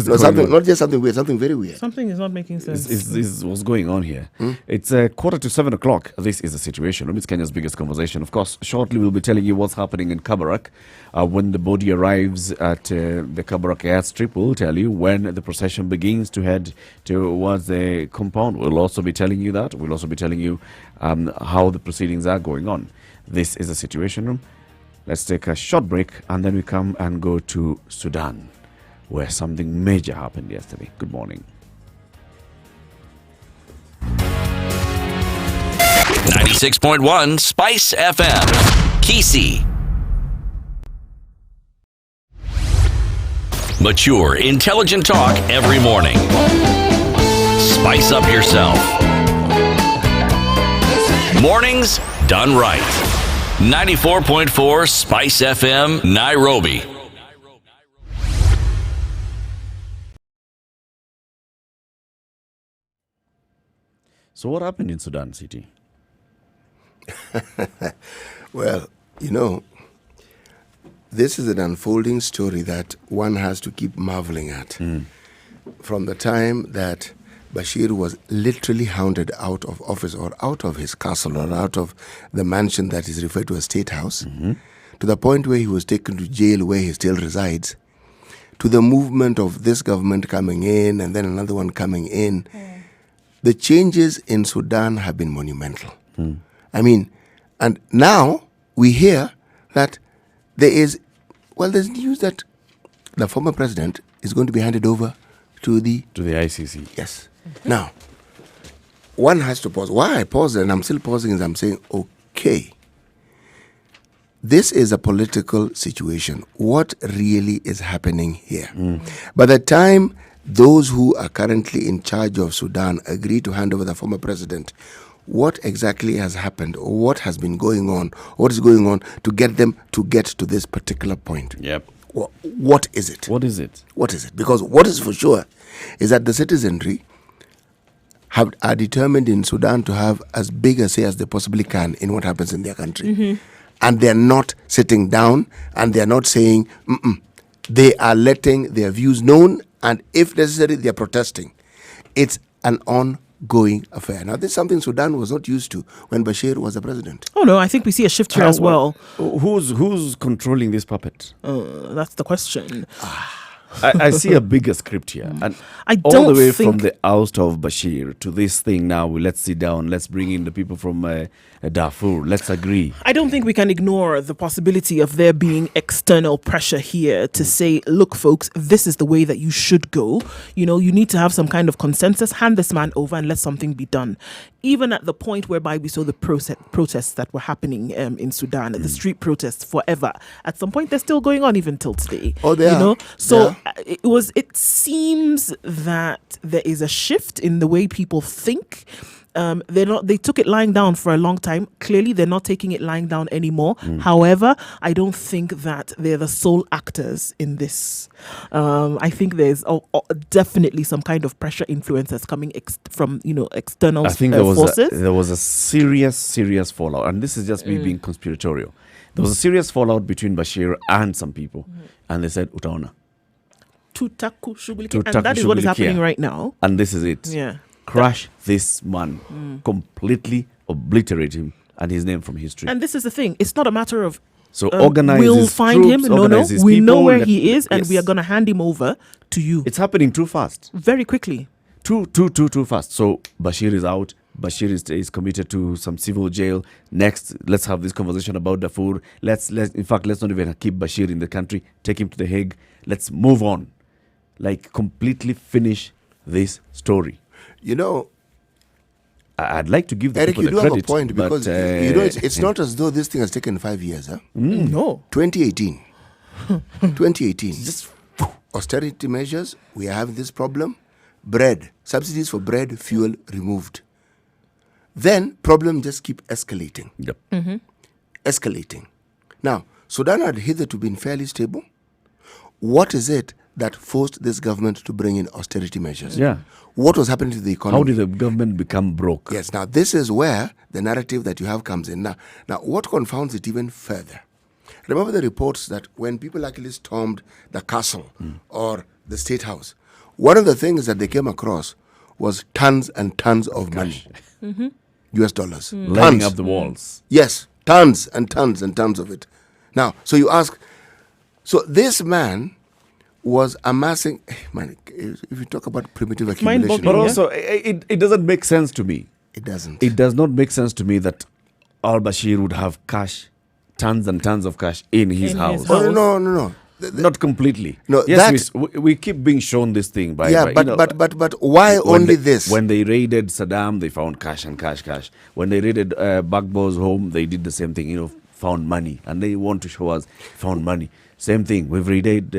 No, something, not just something weird, something very weird. Something is not making sense. This is what's going on here. It's 7:15. This is the situation. It's Kenya's biggest conversation. Of course, shortly we'll be telling you what's happening in Kabarak. When the body arrives at the Kabarak airstrip, we'll tell you when the procession begins to head towards the compound. We'll also be telling you that. We'll also be telling you how the proceedings are going on. This is the situation room. Let's take a short break and then we come and go to Sudan, where something major happened yesterday. Good morning. 96.1 Spice FM. Kisi. Mature, intelligent talk every morning. Spice up yourself. Mornings done right. 94.4 Spice FM, Nairobi. So what happened in Sudan City? Well, this is an unfolding story that one has to keep marveling at. From the time that Bashir was literally hounded out of office or out of his castle or out of the mansion that is referred to as State House, to the point where he was taken to jail where he still resides, to the movement of this government coming in and then another one coming in. The changes in Sudan have been monumental. I mean, and now we hear that there's news that the former president is going to be handed over to the ICC. Yes. Now, one has to pause. Why I pause and I'm still pausing is I'm saying, okay, this is a political situation. What really is happening here? By the time those who are currently in charge of Sudan agree to hand over the former president, what exactly has happened or what has been going on, what is going on to get them to get to this particular point? Yep. What is it? What is it? What is it? Because what is for sure is that the citizenry are determined in Sudan to have as big a say as they possibly can in what happens in their country. And they're not sitting down and they're not saying, they are letting their views known, and if necessary, they're protesting. It's an ongoing affair. Now, this is something Sudan was not used to when Bashir was the president. Oh, no, I think we see a shift here as well. Who's controlling this puppet? That's the question. I see a bigger script here. And I all don't the way think from the oust of Bashir to this thing now, let's sit down, let's bring in the people from Darfur, let's agree. I don't think we can ignore the possibility of there being external pressure here to say, look, folks, this is the way that you should go. You need to have some kind of consensus, hand this man over and let something be done. Even at the point whereby we saw the protests that were happening in Sudan, the street protests forever. At some point, they're still going on even till today. Oh, they are. So it seems that there is a shift in the way people think. They took it lying down for a long time. Clearly, they're not taking it lying down anymore. However, I don't think that they're the sole actors in this. I think there's definitely some kind of pressure influence that's coming from external forces. I think there was a serious fallout, and this is just me being conspiratorial. There was a serious fallout between Bashir and some people, and they said, "Utaona." And that is what is happening right now. And this is it. Yeah. Crush this man, completely obliterate him and his name from history. And this is the thing. It's not a matter of we'll find troops, him. No. We know where he is, and we are going to hand him over to you. It's happening too fast. Very quickly. Too fast. So Bashir is out. Bashir is committed to some civil jail. Next, let's have this conversation about Darfur. Let's not even keep Bashir in the country. Take him to The Hague. Let's move on. Completely finish this story. I'd like to give the Eric, people you do credit, have a point because it's not as though this thing has taken 5 years. Huh? No. 2018. 2018. Just austerity measures. We are having this problem. Subsidies for bread, fuel removed. Then problem just keep escalating. Yep. Escalating. Now, Sudan had hitherto been fairly stable. What is it that forced this government to bring in austerity measures? Yeah. What was happening to the economy? How did the government become broke? Yes, now this is where the narrative that you have comes in. Now what confounds it even further? Remember the reports that when people actually stormed the castle or the state house, one of the things that they came across was tons and tons of money, US dollars. Lighting Tons. up the walls. Yes, tons and tons and tons of it. Now, so you ask, so this man was amassing, man, if you talk about primitive accumulation, mind-boggling. But Yeah. also, it doesn't make sense to me. it doesn't. It does not make sense to me that al-Bashir would have cash, tons and tons of cash in his In his house. house. Oh, no. Not completely. No, yes, we keep being shown this thing by Yeah, by, but, you know, but why when only they- this? When they raided Saddam, they found cash and cash. When they raided Bagbo's home, they did the same thing. Found money, and they want to show us found money. Same thing. We've raided.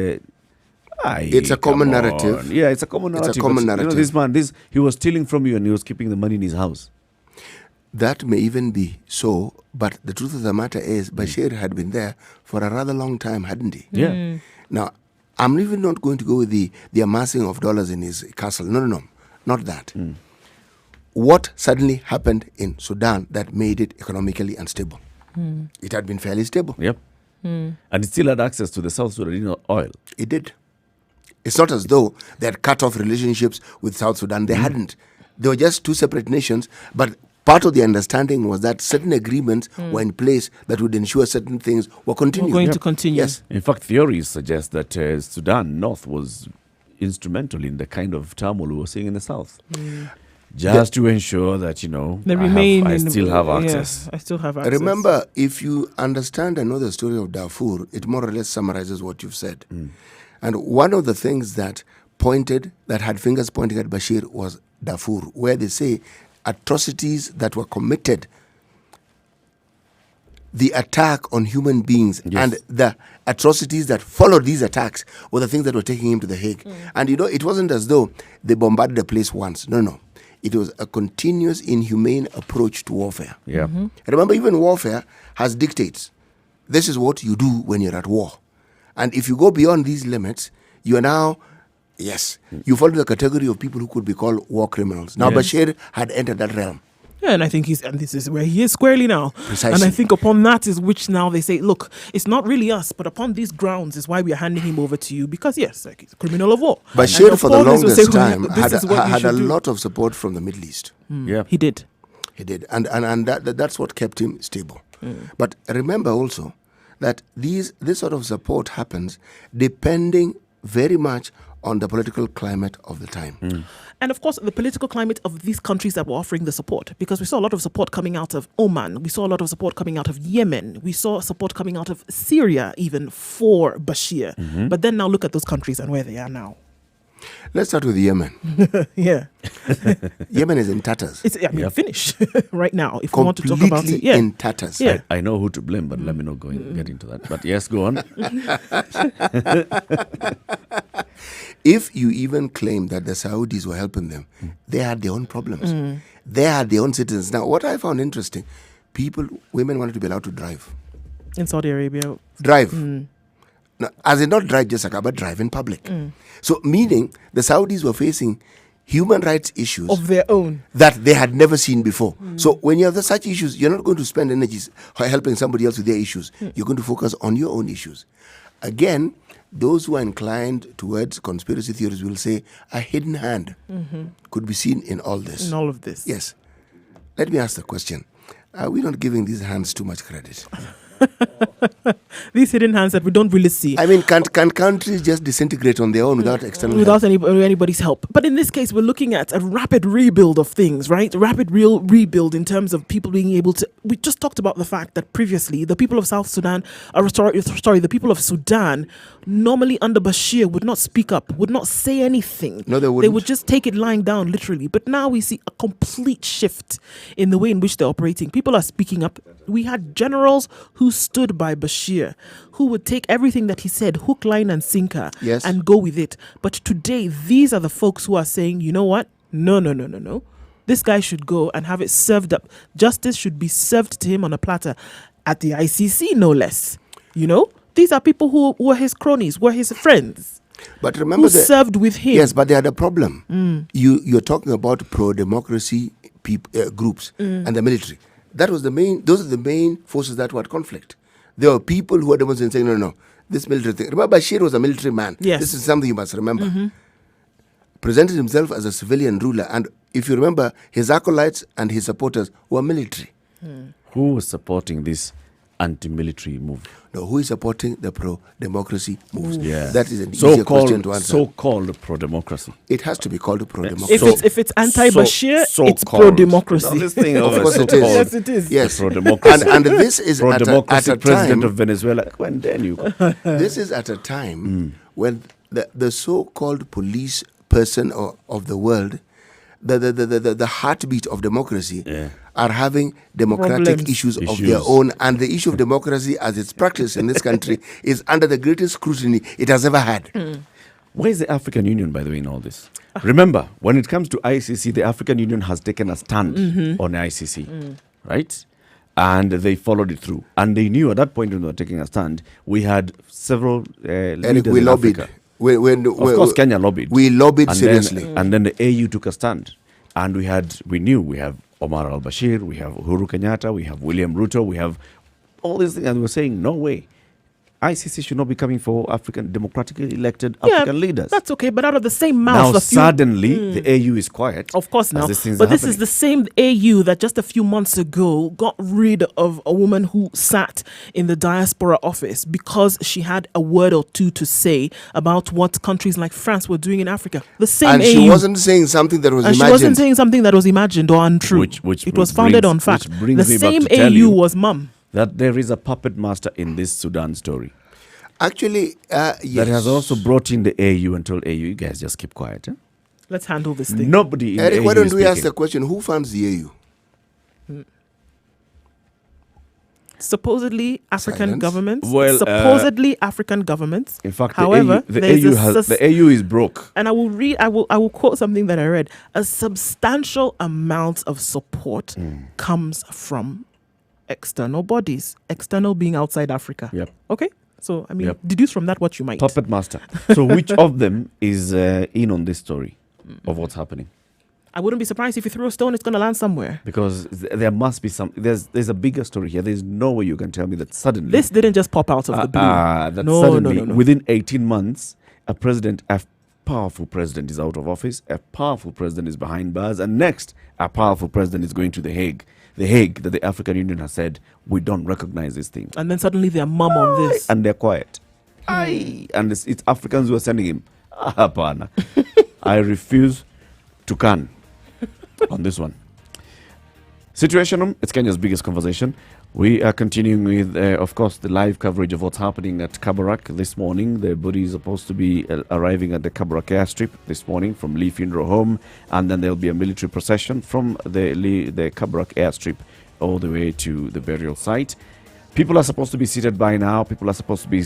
It's a common come narrative. on. Yeah, it's a common It's a narrative. common But, narrative. this man, he was stealing from you, and he was keeping the money in his house. That may even be so, but the truth of the matter is Bashir had been there for a rather long time, hadn't he? Yeah. Now, I'm even not going to go with the amassing of dollars in his castle. No, not that. What suddenly happened in Sudan that made it economically unstable? It had been fairly stable. Yep. And it still had access to the South Sudan oil. It did. It's not as though they had cut off relationships with South Sudan. They hadn't. They were just two separate nations, but part of the understanding was that certain agreements were in place that would ensure certain things were continued. We're going to continue. Yes. In fact, theories suggest that Sudan North was instrumental in the kind of turmoil we were seeing in the South. Just to ensure that, They remain. I still have access. I still have access. Remember, if you understand and know the story of Darfur, it more or less summarizes what you've said. And one of the things that had fingers pointing at Bashir was Darfur, where they say atrocities that were committed, the attack on human beings and the atrocities that followed these attacks were the things that were taking him to The Hague. And it wasn't as though they bombarded the place once. No. It was a continuous, inhumane approach to warfare. Yeah. Remember, even warfare has dictates. This is what you do when you're at war. And if you go beyond these limits, you are now, you fall into the category of people who could be called war criminals. Now, Bashir had entered that realm. Yeah, and I think and this is where he is squarely now. Precisely. And I think upon that is which now they say, look, it's not really us, but upon these grounds is why we are handing him over to you because he's a criminal of war. Bashir, And for the opponents will longest say, time, this is what we had a should do. lot of support from the Middle East. Yeah. He did. He did. And that's what kept him stable. But remember also that this sort of support happens depending very much on the political climate of the time. And of course, the political climate of these countries that were offering the support, because we saw a lot of support coming out of Oman, we saw a lot of support coming out of Yemen, we saw support coming out of Syria even for Bashir. But then now look at those countries and where they are now. Let's start with Yemen. Yeah. Yemen is in tatters. It's finished right now. If we Completely want to talk about it. Yeah. in tatters. Yeah. I know who to blame, but let me not get into that. But yes, go on. If you even claim that the Saudis were helping them, they had their own problems. They had their own citizens. Now, what I found interesting, women wanted to be allowed to drive. In Saudi Arabia. Drive. Now, as in not drive just like, but drive in public. So, meaning the Saudis were facing human rights issues Of their own. that they had never seen before. So when you have such issues, you're not going to spend energies helping somebody else with their issues. You're going to focus on your own issues. Again, those who are inclined towards conspiracy theories will say a hidden hand could be seen in all this. In all of this. Yes. Let me ask the question. Are we not giving these hands too much credit? These hidden hands that we don't really see. I mean, can countries just disintegrate on their own without external help? Without anybody's help. But in this case, we're looking at a rapid rebuild of things, right? Rapid rebuild in terms of people being able to... We just talked about the fact that previously, the people of South Sudan... the people of Sudan, normally under Bashir, would not speak up, would not say anything. No, they They wouldn't. would just take it lying down, literally. But now we see a complete shift in the way in which they're operating. People are speaking up. We had generals who stood by Bashir, who would take everything that he said, hook, line, and sinker, Yes. and go with it. But today, these are the folks who are saying, you know what? No. This guy should go and have it served up. Justice should be served to him on a platter at the ICC, no less. You know, these are people who were his cronies, were his friends, But remember who served with him. Yes, but they had a problem. You're talking about pro-democracy groups and the military. Those are the main forces that were at conflict. There were people who were demonstrating saying, no, this military thing. Remember, Bashir was a military man. Yes. This is something you must remember. Presented himself as a civilian ruler, and if you remember, his acolytes and his supporters were military. Who was supporting this anti-military move? No, who is supporting the pro-democracy moves? Yeah. That is an easier question to answer. So-called pro-democracy. It has to be called pro-democracy. If it's anti-Bashir, it's So-called. pro-democracy. Now, this thing Of of course it so-called is. Yes, it is. Yes. Pro-democracy. And this is at Pro-democracy a president time. of Venezuela. When then you? This is at a time when the so-called police person of the world, the heartbeat of democracy, are having democratic Problems. issues of their own, and the issue of democracy as it's practiced in this country is under the greatest scrutiny it has ever had. Where is the African Union, by the way, in all this? Remember, when it comes to ICC, the African Union has taken a stand on ICC, right? And they followed it through. And they knew at that point when they were taking a stand, we had several Eric, leaders we in lobbied. Africa. Of course, Kenya lobbied. We lobbied And seriously. and then the AU took a stand. And we have Omar al-Bashir, we have Uhuru Kenyatta, we have William Ruto, we have all these things. And we were saying, no way. ICC should not be coming for African democratically elected African leaders. That's okay, but out of the same mouth, Now suddenly the AU is quiet. Of course now. these things But are this is happening. the same AU that just a few months ago got rid of a woman who sat in the diaspora office because she had a word or two to say about what countries like France were doing in Africa. The same And AU. she wasn't saying something that was and imagined. she wasn't saying something that was imagined or untrue. Which it was founded brings- on fact. which brings The me back same to tell AU you was mum. that there is a puppet master in this Sudan story Actually, yes. that has also brought in the AU and told AU, you guys just keep quiet. Let's handle this thing. Nobody in Eric, AU why don't is we ask speaking. the question, who funds the AU? Supposedly African Silence. governments. Well, supposedly African governments. In fact, however, the there's AU, a the AU is broke. and I will quote something that I read. A substantial amount of support comes from external bodies. External being outside Africa. Yep. Okay? So, I mean, Yep. deduce from that what you might. Puppet master. So which of them is in on this story of what's happening? I wouldn't be surprised if you throw a stone, it's going to land somewhere. Because there must be some. There's a bigger story here. There's no way you can tell me that suddenly. This didn't just pop out of the blue. That No, suddenly, no. within 18 months, a powerful president is out of office, a powerful president is behind bars, and next, a powerful president is going to The Hague. The Hague that the African Union has said, we don't recognize this thing. And then suddenly they're mum on this. And they're quiet. Aye. And it's Africans who are sending him. Hapana. I refuse to can on this one. Situation Room, it's Kenya's biggest conversation. We are continuing with, of course, the live coverage of what's happening at Kabarak this morning. The body is supposed to be arriving at the Kabarak airstrip this morning from Lee Funeral Home, and then there'll be a military procession from the Kabarak airstrip all the way to the burial site. People are supposed to be seated by now. People are supposed to be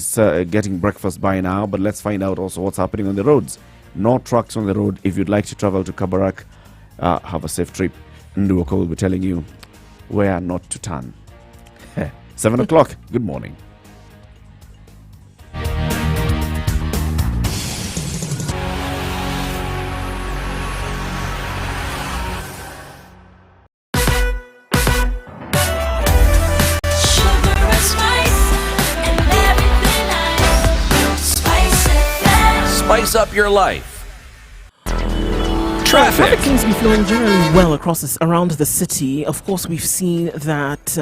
getting breakfast by now, but let's find out also what's happening on the roads. No trucks on the road. If you'd like to travel to Kabarak, have a safe trip. Nduoko will be telling you where not to turn. 7 o'clock. Good morning. Spice up your life. Traffic Traffic. seems to be flowing generally well around the city. Of course, we've seen that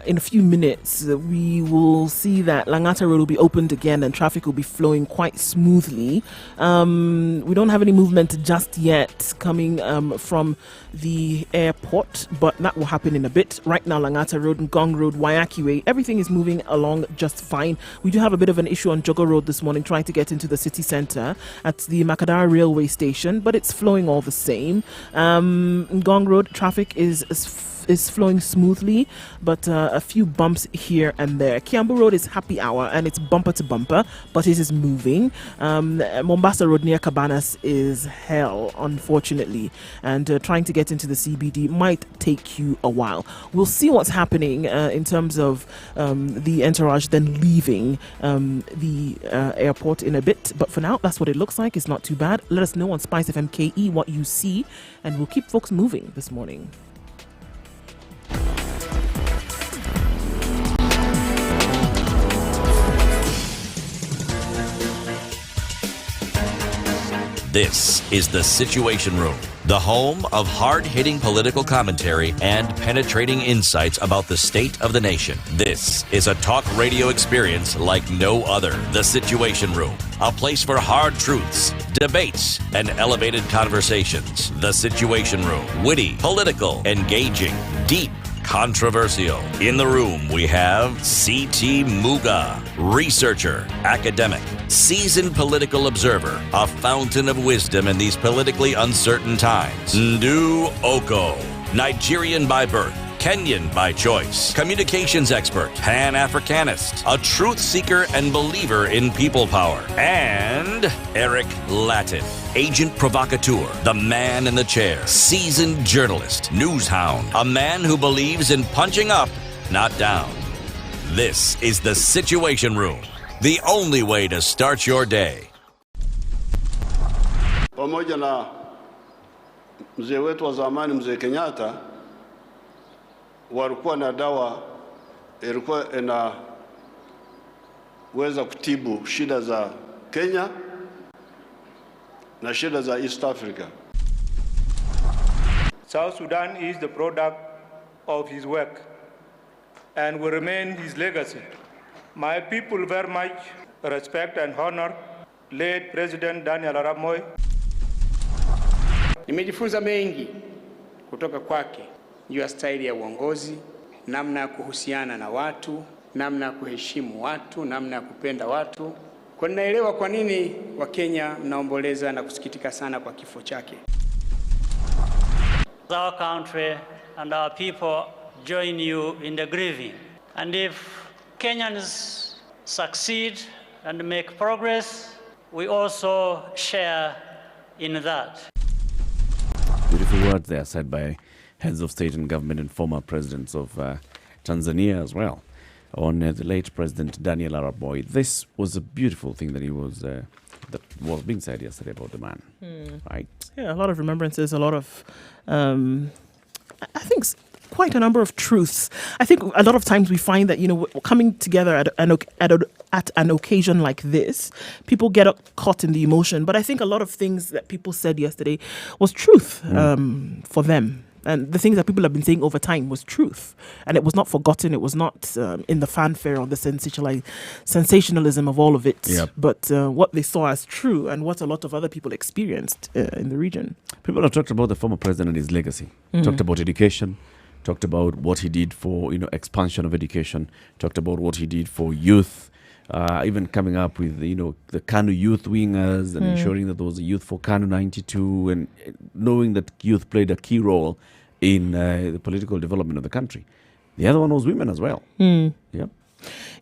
in a few minutes we will see that Langata Road will be opened again and traffic will be flowing quite smoothly. We don't have any movement just yet coming from the airport, but that will happen in a bit. Right now, Langata Road, Ngong Road, Wayaki Way, everything is moving along just fine. We do have a bit of an issue on Jogo Road this morning trying to get into the city centre at the Makadara railway station, but it's flowing all the same. Ngong Road traffic is is flowing smoothly, but a few bumps here and there. Kiambu Road is happy hour and it's bumper to bumper, but it is moving. Mombasa Road near Cabanas is hell, unfortunately, and trying to get into the CBD might take you a while. We'll see what's happening in terms of the entourage then leaving the airport in a bit, but for now that's what it looks like. It's not too bad. Let us know on Spice FM KE what you see, and we'll keep folks moving this morning. This is The Situation Room, the home of hard-hitting political commentary and penetrating insights about the state of the nation. This is a talk radio experience like no other. The Situation Room, a place for hard truths, debates, and elevated conversations. The Situation Room, witty, political, engaging, deep, controversial. In the room, we have C.T. Muga, researcher, academic, seasoned political observer, a fountain of wisdom in these politically uncertain times. Ndu Oko, Nigerian by birth, Kenyan by choice, communications expert, Pan-Africanist, a truth seeker and believer in people power, and Eric Latin, agent provocateur, the man in the chair, seasoned journalist, news hound, a man who believes in punching up, not down. This is The Situation Room, the only way to start your day. Pamoja na mzee wetu wa zamani mzee Kenyatta walikuwa na dawa ilikuwa inaweza kutibu shida za Kenya na shida za East Africa. South Sudan is the product of his work and will remain his legacy. My people very much respect and honor late President Daniel Arap Moi. Nimejifunza mengi kutoka kwake juu ya staili ya uongozi, namna ya kuhusiana na watu, namna ya kuheshimu watu, namna ya kupenda watu. Kwa ninaelewa kwa nini Wakenya mnaomboleza na kusikitika sana kwa kifo chake. Our country and our people join you in the grieving. And if Kenyans succeed and make progress, we also share in that. Beautiful words there said by heads of state and government and former presidents of Tanzania as well on the late President Daniel Arap Moi. This was a beautiful thing that was being said yesterday about the man, right? Yeah, a lot of remembrances, a lot of, I think, quite a number of truths. I think a lot of times we find that, coming together at an occasion like this, people get caught in the emotion. But I think a lot of things that people said yesterday was truth for them. And the things that people have been saying over time was truth. And it was not forgotten. It was not in the fanfare or the sensationalism of all of it. Yep. But what they saw as true and what a lot of other people experienced in the region. People have talked about the former president and his legacy. Talked about education. Talked about what he did for expansion of education. Talked about what he did for youth. Even coming up with the KANU youth wingers and ensuring that there was a youth for KANU 92, and knowing that youth played a key role in the political development of the country. The other one was women as well. Yep.